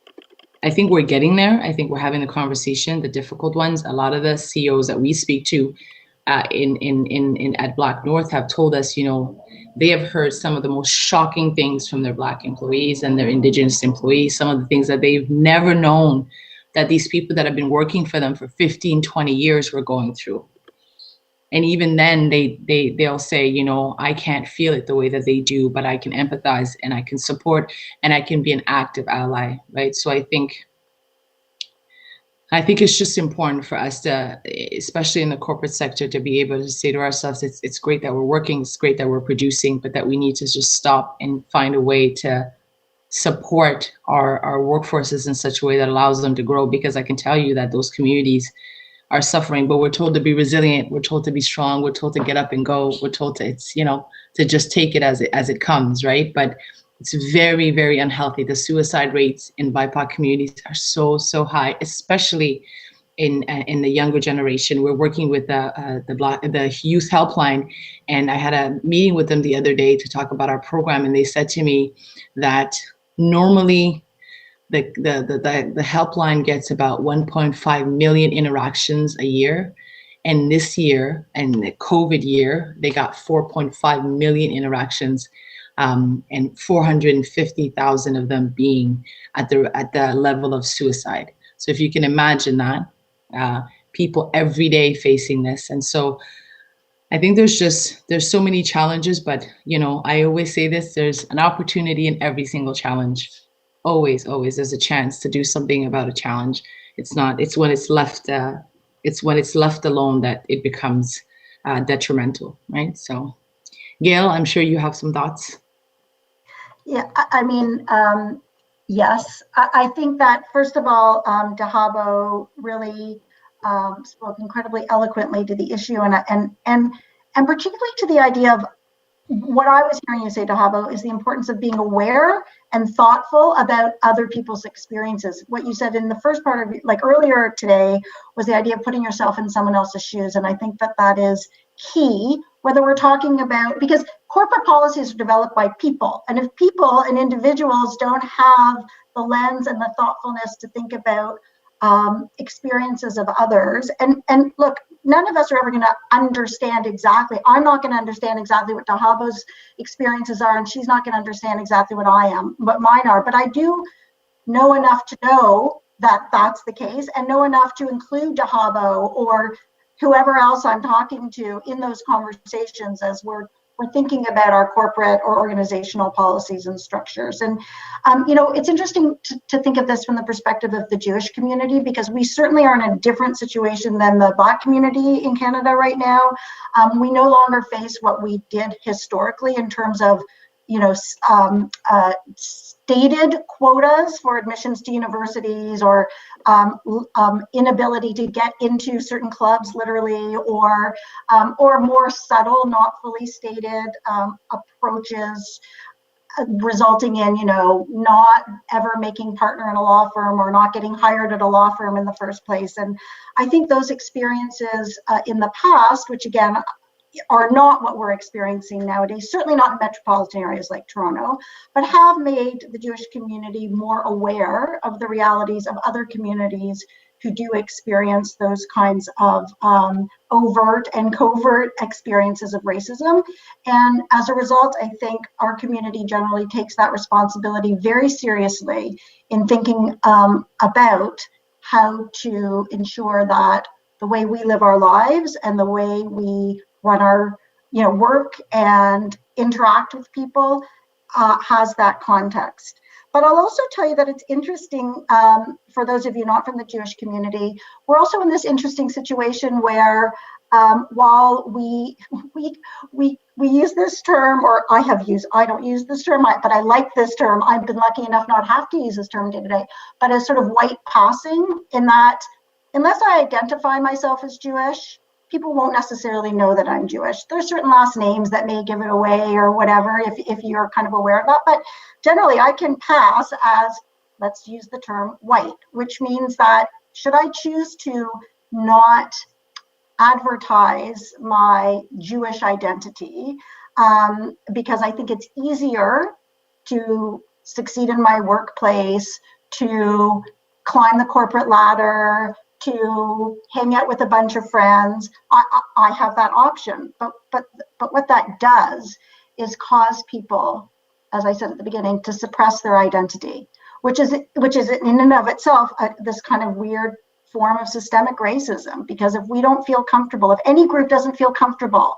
I think we're getting there. I think we're having the conversation, the difficult ones. A lot of the CEOs that we speak to at Black North have told us, you know, they have heard some of the most shocking things from their Black employees and their Indigenous employees, some of the things that they've never known that these people that have been working for them for 15, 20 years were going through. And even then they'll say, you know, I can't feel it the way that they do, but I can empathize and I can support and I can be an active ally, right? So I think it's just important for us to, especially in the corporate sector, to be able to say to ourselves, it's great that we're working, it's great that we're producing, but that we need to just stop and find a way to support our workforces in such a way that allows them to grow. Because I can tell you that those communities are suffering, but we're told to be resilient, we're told to be strong, we're told to get up and go, we're told to, it's, you know, to just take it as it comes, right? But It's very, very unhealthy. The suicide rates in BIPOC communities are so high, especially in the younger generation. We're working with the youth helpline, and I had a meeting with them the other day to talk about our program, and they said to me that normally the helpline gets about 1.5 million interactions a year. And this year, and the COVID year, they got 4.5 million interactions, and 450,000 of them being at the level of suicide. So if you can imagine that, people every day facing this. And so I think there's so many challenges, but I always say this, there's an opportunity in every single challenge. Always there's a chance to do something about a challenge. It's when it's left alone that it becomes detrimental, right? So Gail, I'm sure you have some thoughts. Yeah, I mean, yes, I think that first of all, Dahabo really spoke incredibly eloquently to the issue, and particularly to the idea of what I was hearing you say, Dahabo, is the importance of being aware and thoughtful about other people's experiences. What you said in the first part of, like earlier today, was the idea of putting yourself in someone else's shoes, and I think that is key. Whether we're talking about, because corporate policies are developed by people, and if people and individuals don't have the lens and the thoughtfulness to think about experiences of others, and look, none of us are ever going to understand exactly. I'm not going to understand exactly what Dahabo's experiences are, and she's not going to understand exactly what mine are. But I do know enough to know that that's the case, and know enough to include Dahabo or whoever else I'm talking to in those conversations as we're thinking about our corporate or organizational policies and structures. And, it's interesting to think of this from the perspective of the Jewish community, because we certainly are in a different situation than the Black community in Canada right now. We no longer face what we did historically in terms of, stated quotas for admissions to universities, or inability to get into certain clubs literally, or more subtle, not fully stated approaches resulting in, not ever making partner in a law firm or not getting hired at a law firm in the first place. And I think those experiences in the past, which again, are not what we're experiencing nowadays, certainly not in metropolitan areas like Toronto, but have made the Jewish community more aware of the realities of other communities who do experience those kinds of overt and covert experiences of racism. And as a result, I think our community generally takes that responsibility very seriously in thinking about how to ensure that the way we live our lives and the way we run our work and interact with people has that context. But I'll also tell you that it's interesting, for those of you not from the Jewish community, we're also in this interesting situation where while we use this term, or I don't use this term, but I like this term. I've been lucky enough not have to use this term day to day, but as sort of white passing, in that unless I identify myself as Jewish, people won't necessarily know that I'm Jewish. There's certain last names that may give it away or whatever, if you're kind of aware of that. But generally, I can pass as, let's use the term white, which means that should I choose to not advertise my Jewish identity, because I think it's easier to succeed in my workplace, to climb the corporate ladder, to hang out with a bunch of friends, I have that option. But what that does is cause people, as I said at the beginning, to suppress their identity, which is in and of itself this kind of weird form of systemic racism. Because if we don't feel comfortable, if any group doesn't feel comfortable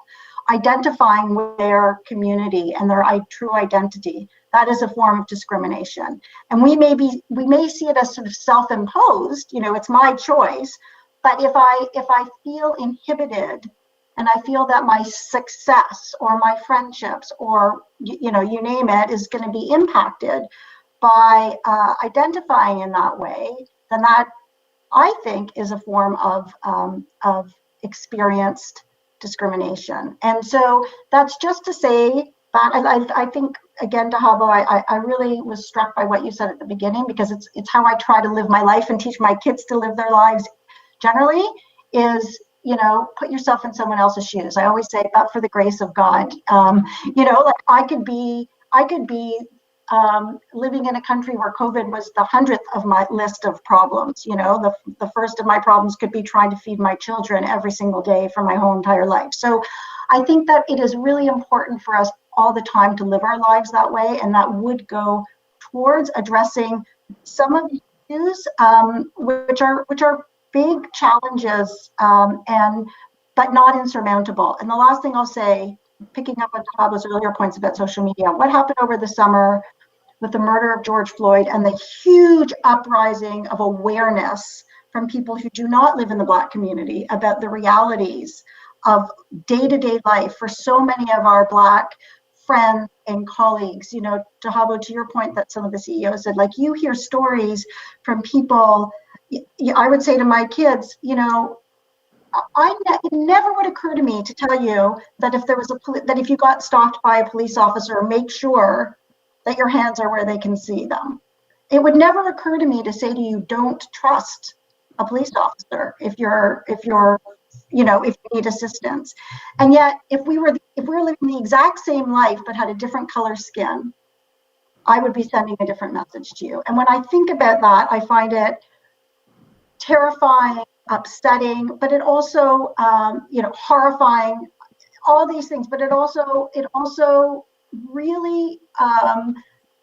identifying with their community and their true identity, that is a form of discrimination. And we may see it as sort of self-imposed, it's my choice. But if I feel inhibited, and I feel that my success or my friendships or you name it is going to be impacted by identifying in that way, then that, I think, is a form of experienced discrimination. And so that's just to say that I think again, Dahabo, I really was struck by what you said at the beginning, because it's how I try to live my life and teach my kids to live their lives generally, is, you know, put yourself in someone else's shoes. I always say, but for the grace of God, you know, like I could be living in a country where COVID was the 100th of my list of problems. You know, the first of my problems could be trying to feed my children every single day for my whole entire life. So I think that it is really important for us all the time to live our lives that way, and that would go towards addressing some of the issues, which are big challenges, but not insurmountable. And the last thing I'll say, picking up on Dahabo's earlier points about social media, what happened over the summer with the murder of George Floyd and the huge uprising of awareness from people who do not live in the Black community about the realities of day-to-day life for so many of our Black friends and colleagues. You know, Dahabo, to your point that some of the CEOs said, like, you hear stories from people. I would say to my kids, you know, it never would occur to me to tell you that if there was that if you got stopped by a police officer, make sure that your hands are where they can see them. It would never occur to me to say to you, don't trust a police officer if you're you know, if you need assistance. And yet, if we were living the exact same life but had a different color skin, I would be sending a different message to you. And when I think about that, I find it terrifying, upsetting, but it also, you know, horrifying, all these things. But it also really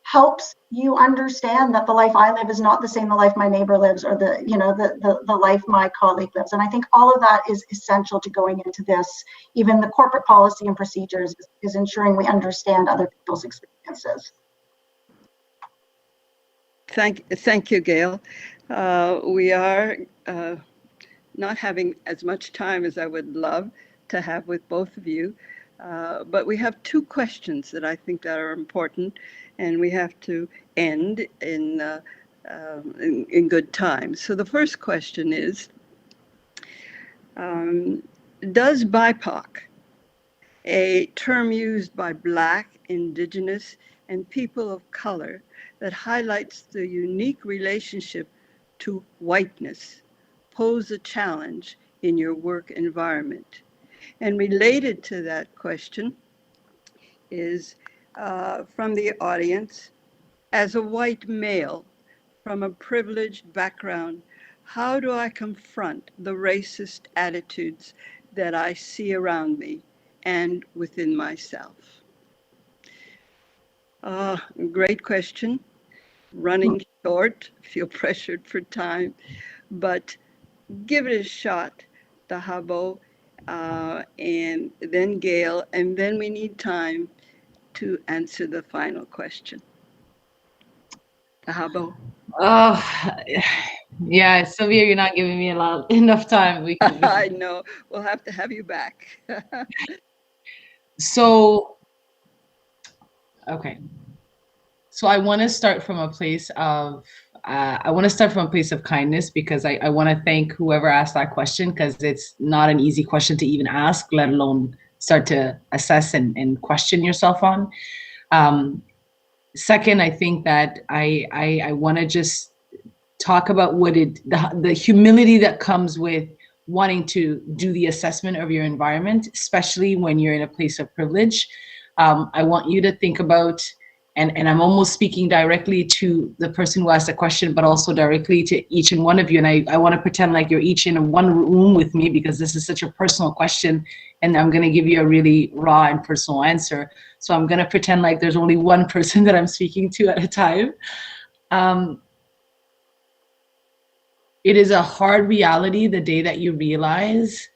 helps you understand that the life I live is not the same the life my neighbor lives, or the life my colleague lives. And I think all of that is essential to going into this. Even the corporate policy and procedures is ensuring we understand other people's experiences. Thank you, Gail. We are not having as much time as I would love to have with both of you, but we have two questions that I think that are important, and we have to end in good time. So the first question is, does BIPOC, a term used by Black, Indigenous, and people of color that highlights the unique relationship to whiteness, pose a challenge in your work environment? And related to that question is from the audience, as a white male from a privileged background, how do I confront the racist attitudes that I see around me and within myself? Great question. Running short, feel pressured for time, but give it a shot, Dahabo, and then Gail, and then we need time to answer the final question. Dahabo. Oh, yeah, Sylvia, you're not giving me enough time. I know, we'll have to have you back. So, okay. So I want to start from a place of kindness, because I want to thank whoever asked that question, because it's not an easy question to even ask, let alone start to assess and question yourself on. Second, I think that I want to just talk about the humility that comes with wanting to do the assessment of your environment, especially when you're in a place of privilege. I want you to think about, and I'm almost speaking directly to the person who asked the question, but also directly to each and one of you. And I want to pretend like you're each in one room with me, because this is such a personal question, and I'm going to give you a really raw and personal answer. So I'm going to pretend like there's only one person that I'm speaking to at a time. It is a hard reality the day that you realize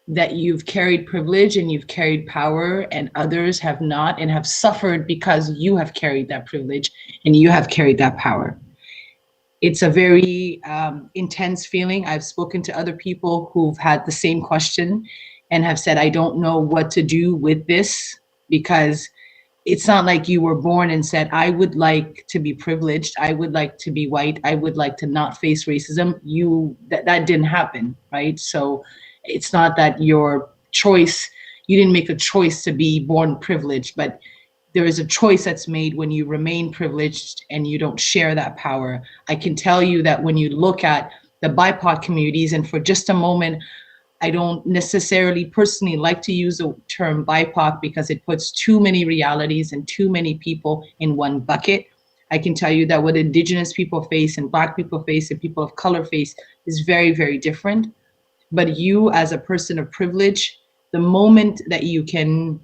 that you've carried privilege and you've carried power and others have not, and have suffered because you have carried that privilege and you have carried that power. It's a very intense feeling. I've spoken to other people who've had the same question and have said, I don't know what to do with this, because it's not like you were born and said, I would like to be privileged, I would like to be white, I would like to not face racism. That didn't happen, right? So it's not that your choice, you didn't make a choice to be born privileged, but there is a choice that's made when you remain privileged and you don't share that power. I can tell you that when you look at the BIPOC communities, and for just a moment, I don't necessarily personally like to use the term BIPOC because it puts too many realities and too many people in one bucket. I can tell you that what Indigenous people face and Black people face and people of color face is very, very different. But you, as a person of privilege, the moment that you can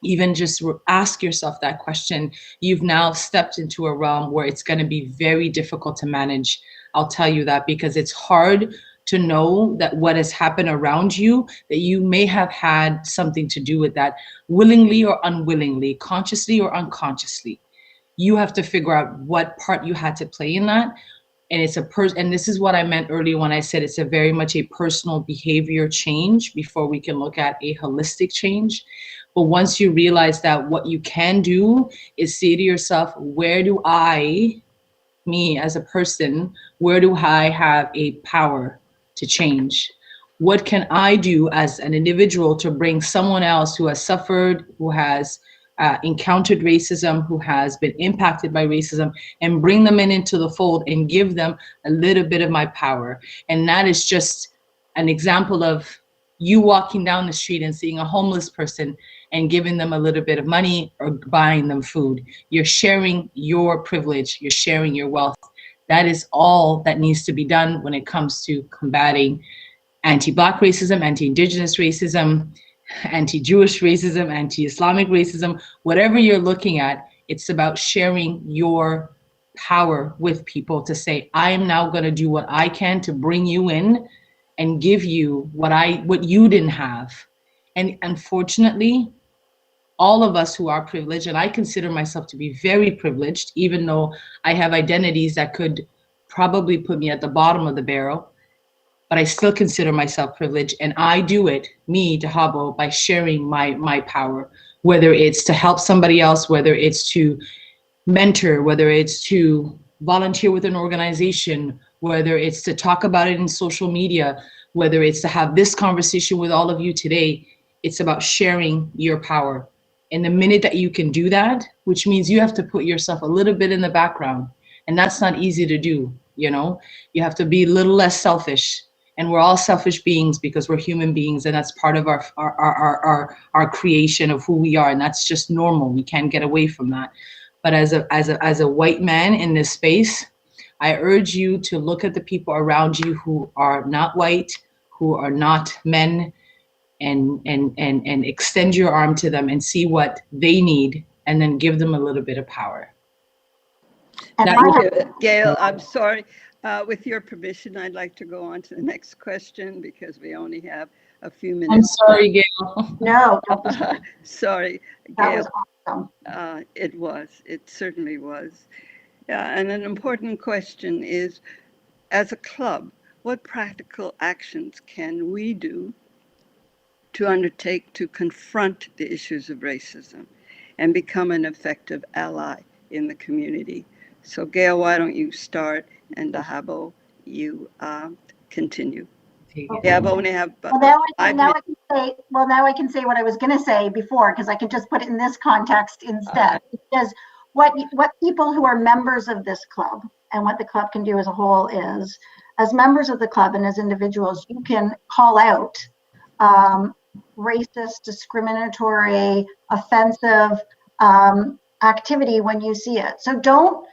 even just ask yourself that question, you've now stepped into a realm where it's going to be very difficult to manage. I'll tell you that, because it's hard to know that what has happened around you, that you may have had something to do with that, willingly or unwillingly, consciously or unconsciously. You have to figure out what part you had to play in that. And it's and this is what I meant earlier when I said it's a very much a personal behavior change before we can look at a holistic change. But once you realize that, what you can do is say to yourself, where do I, me as a person, where do I have a power to change? What can I do as an individual to bring someone else who has suffered, who has encountered racism, who has been impacted by racism, and bring them into the fold and give them a little bit of my power? And that is just an example of you walking down the street and seeing a homeless person and giving them a little bit of money or buying them food. You're sharing your privilege, you're sharing your wealth. That is all that needs to be done when it comes to combating anti-Black racism, anti-Indigenous racism, anti-Jewish racism, anti-Islamic racism, whatever you're looking at. It's about sharing your power with people to say, I am now going to do what I can to bring you in and give you what you didn't have. And unfortunately, all of us who are privileged, and I consider myself to be very privileged, even though I have identities that could probably put me at the bottom of the barrel, but I still consider myself privileged. And I do it, me, Dahabo, by sharing my power, whether it's to help somebody else, whether it's to mentor, whether it's to volunteer with an organization, whether it's to talk about it in social media, whether it's to have this conversation with all of you today. It's about sharing your power. And the minute that you can do that, which means you have to put yourself a little bit in the background, and that's not easy to do, you know? You have to be a little less selfish. And we're all selfish beings because we're human beings, and that's part of our creation of who we are, and that's just normal. We can't get away from that. But as a white man in this space, I urge you to look at the people around you who are not white, who are not men, and extend your arm to them and see what they need, and then give them a little bit of power. Thank you, Gail. I'm sorry. With your permission, I'd like to go on to the next question because we only have a few minutes. I'm sorry, Gail. No. Sorry, Gail. That was awesome. It certainly was. And an important question is, as a club, what practical actions can we do to undertake to confront the issues of racism and become an effective ally in the community? So Gail, why don't you start, and Dahabo, you continue. Yeah, I've only have now I can say what I was going to say before, because I can just put it in this context instead. Because what people who are members of this club and what the club can do as a whole is, as members of the club and as individuals, you can call out racist, discriminatory, offensive activity when you see it. So don't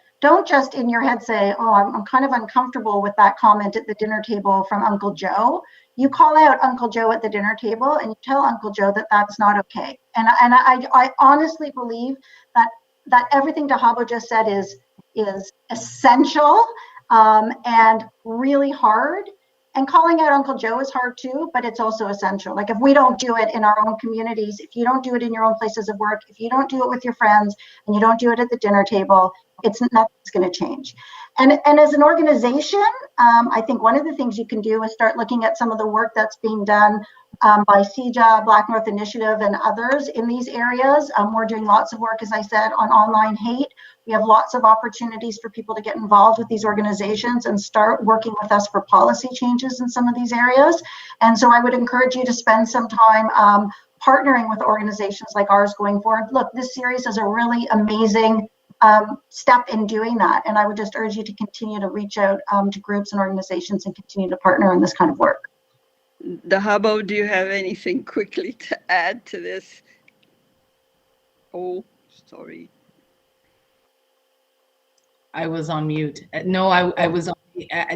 just in your head say, oh, I'm kind of uncomfortable with that comment at the dinner table from Uncle Joe. You call out Uncle Joe at the dinner table and you tell Uncle Joe that that's not okay. And I honestly believe that everything Dahabo just said is essential and really hard. And calling out Uncle Joe is hard too, but it's also essential. Like if we don't do it in our own communities, if you don't do it in your own places of work, if you don't do it with your friends and you don't do it at the dinner table, nothing's going to change. And as an organization, I think one of the things you can do is start looking at some of the work that's being done by CEJA, Black North Initiative, and others in these areas. We're doing lots of work, as I said, on online hate. We have lots of opportunities for people to get involved with these organizations and start working with us for policy changes in some of these areas. And so I would encourage you to spend some time partnering with organizations like ours going forward. Look, this series is a really amazing step in doing that. And I would just urge you to continue to reach out to groups and organizations and continue to partner in this kind of work. Dahabo, do you have anything quickly to add to this? Oh, sorry. I was on mute. No, I was on.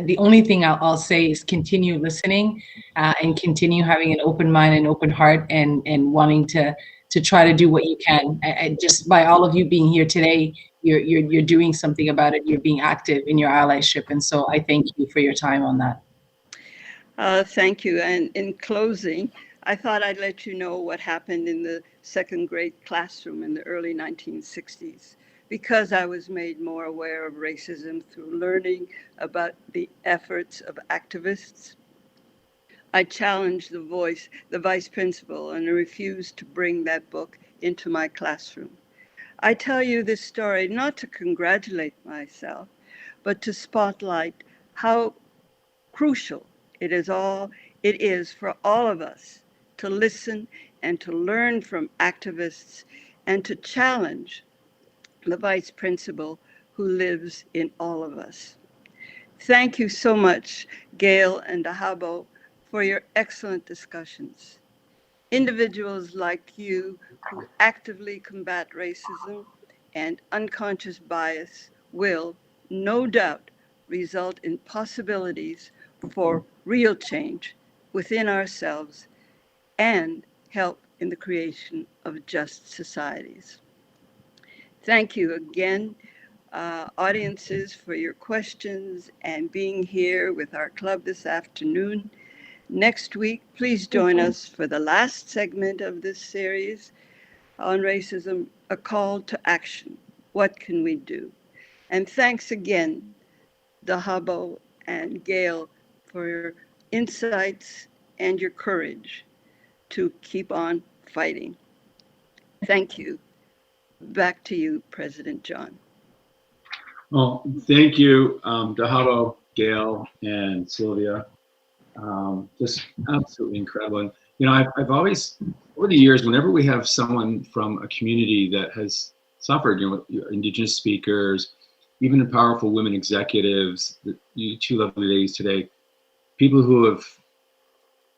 The only thing I'll say is continue listening and continue having an open mind and open heart and wanting to try to do what you can. Just by all of you being here today, you're doing something about it. You're being active in your allyship. And so I thank you for your time on that. Thank you. And in closing, I thought I'd let you know what happened in the second grade classroom in the early 1960s, because I was made more aware of racism through learning about the efforts of activists. I challenged the vice principal, and refused to bring that book into my classroom. I tell you this story not to congratulate myself, but to spotlight how crucial it is for all of us to listen and to learn from activists and to challenge the vice principal who lives in all of us. Thank you so much, Gail and Dahabo, for your excellent discussions. Individuals like you who actively combat racism and unconscious bias will, no doubt, result in possibilities for real change within ourselves and help in the creation of just societies. Thank you again, audiences, for your questions and being here with our club this afternoon. Next week, please join us for the last segment of this series on racism, A Call to Action. What can we do? And thanks again, Dahabo and Gail, for your insights and your courage to keep on fighting. Thank you. Back to you, President John. Well, thank you, Dahabo, Gail, and Sylvia. Just absolutely incredible. And, you know, I've always, over the years, whenever we have someone from a community that has suffered, you know, Indigenous speakers, even powerful women executives, you two lovely ladies today, people who have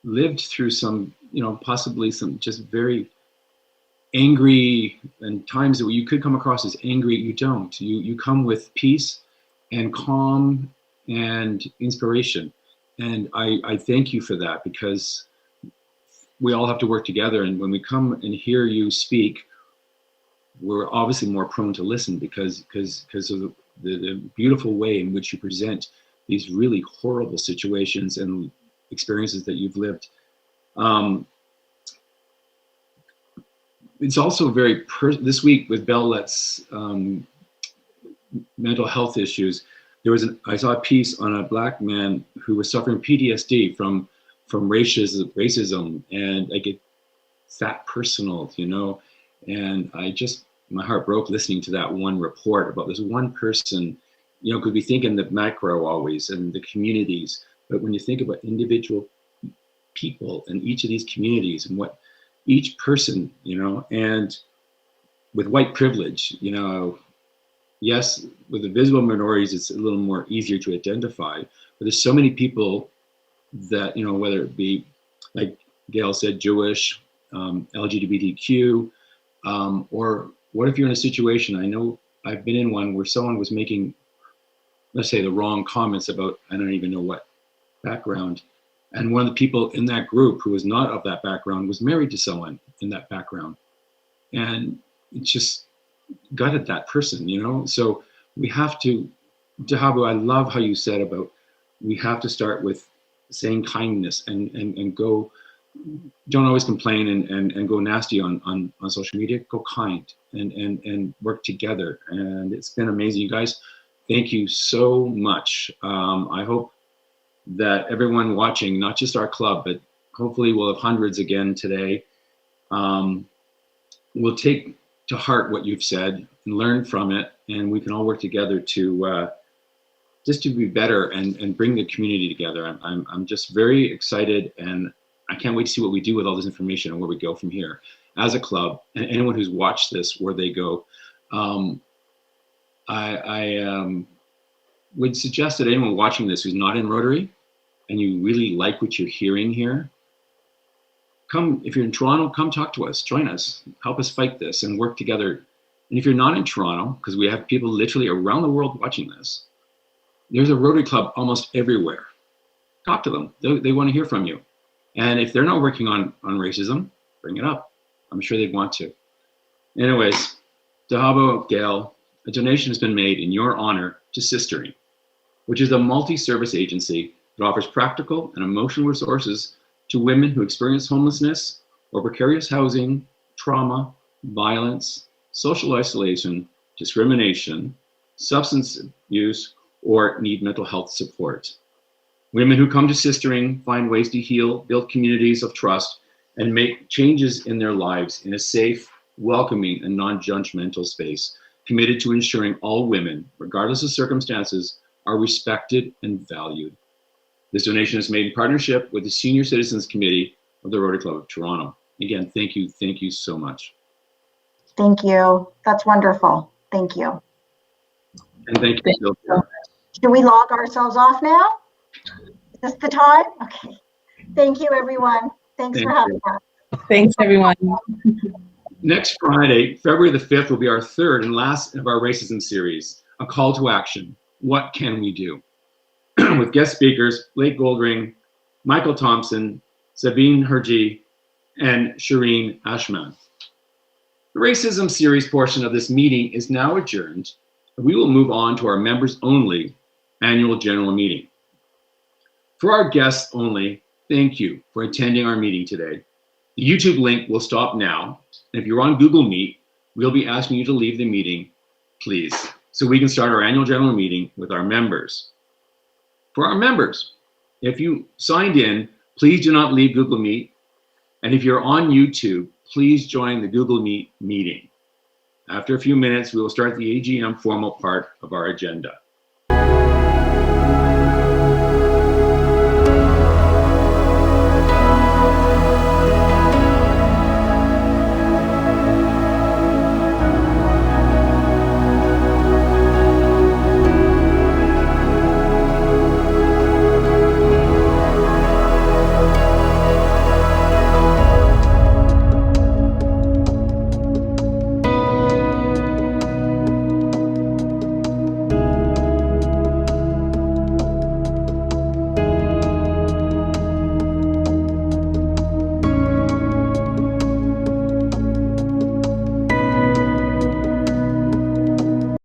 lived through some, you know, possibly some just very angry and times that you could come across as angry, you don't. You come with peace and calm and inspiration. And I thank you for that, because we all have to work together. And when we come and hear you speak, we're obviously more prone to listen because of the beautiful way in which you present these really horrible situations and experiences that you've lived. It's also very, this week with Bellette's mental health issues, I saw a piece on a Black man who was suffering PTSD from racism, and like it's that personal, you know. And my heart broke listening to that one report about this one person, you know, because we think in the macro always and the communities, but when you think about individual people in each of these communities and what each person, you know, and with white privilege, you know, yes, with the visible minorities, it's a little more easier to identify, but there's so many people that, you know, whether it be, like Gail said, Jewish, LGBTQ, or what if you're in a situation, I know I've been in one where someone was making, let's say, the wrong comments about, I don't even know what background, and one of the people in that group who was not of that background was married to someone in that background. And it just gutted that person, you know? So we have to, Dahabo, I love how you said about, we have to start with saying kindness and go, don't always complain and go nasty on social media, go kind and work together. And it's been amazing. You guys, thank you so much. I hope that everyone watching, not just our club, but hopefully we'll have hundreds again today, will take to heart what you've said and learn from it, and we can all work together to just to be better and bring the community together. I'm just very excited, and I can't wait to see what we do with all this information and where we go from here. As a club, and anyone who's watched this, where they go, I would suggest that anyone watching this who's not in Rotary and you really like what you're hearing here, come, if you're in Toronto, come talk to us, join us, help us fight this and work together. And if you're not in Toronto, because we have people literally around the world watching this, there's a Rotary Club almost everywhere. Talk to them. They want to hear from you. And if they're not working on racism, bring it up. I'm sure they'd want to. Anyways, Dahabo, Gail, a donation has been made in your honor to Sistering, which is a multi-service agency that offers practical and emotional resources to women who experience homelessness or precarious housing, trauma, violence, social isolation, discrimination, substance abuse, or need mental health support. Women who come to Sistering find ways to heal, build communities of trust, and make changes in their lives in a safe, welcoming, and non-judgmental space, committed to ensuring all women, regardless of circumstances, are respected and valued. This donation is made in partnership with the Senior Citizens Committee of the Rotary Club of Toronto. Again, thank you so much. Thank you. That's wonderful. Thank you. And thank you, Sylvia. Should we log ourselves off now? Is this the time? Okay. Thank you, everyone. Thanks for having us. Thanks, everyone. Next Friday, February the 5th, will be our third and last of our racism series, A Call to Action. What can we do? With guest speakers, Blake Goldring, Michael Thompson, Sabine Herji, and Shireen Ashman. The racism series portion of this meeting is now adjourned. We will move on to our members only annual general meeting. For our guests only, thank you for attending our meeting today. The YouTube link will stop now. And if you're on Google Meet, we'll be asking you to leave the meeting, please, so we can start our annual general meeting with our members. For our members, if you signed in, please do not leave Google Meet. And if you're on YouTube, please join the Google Meet meeting. After a few minutes, we will start the AGM formal part of our agenda.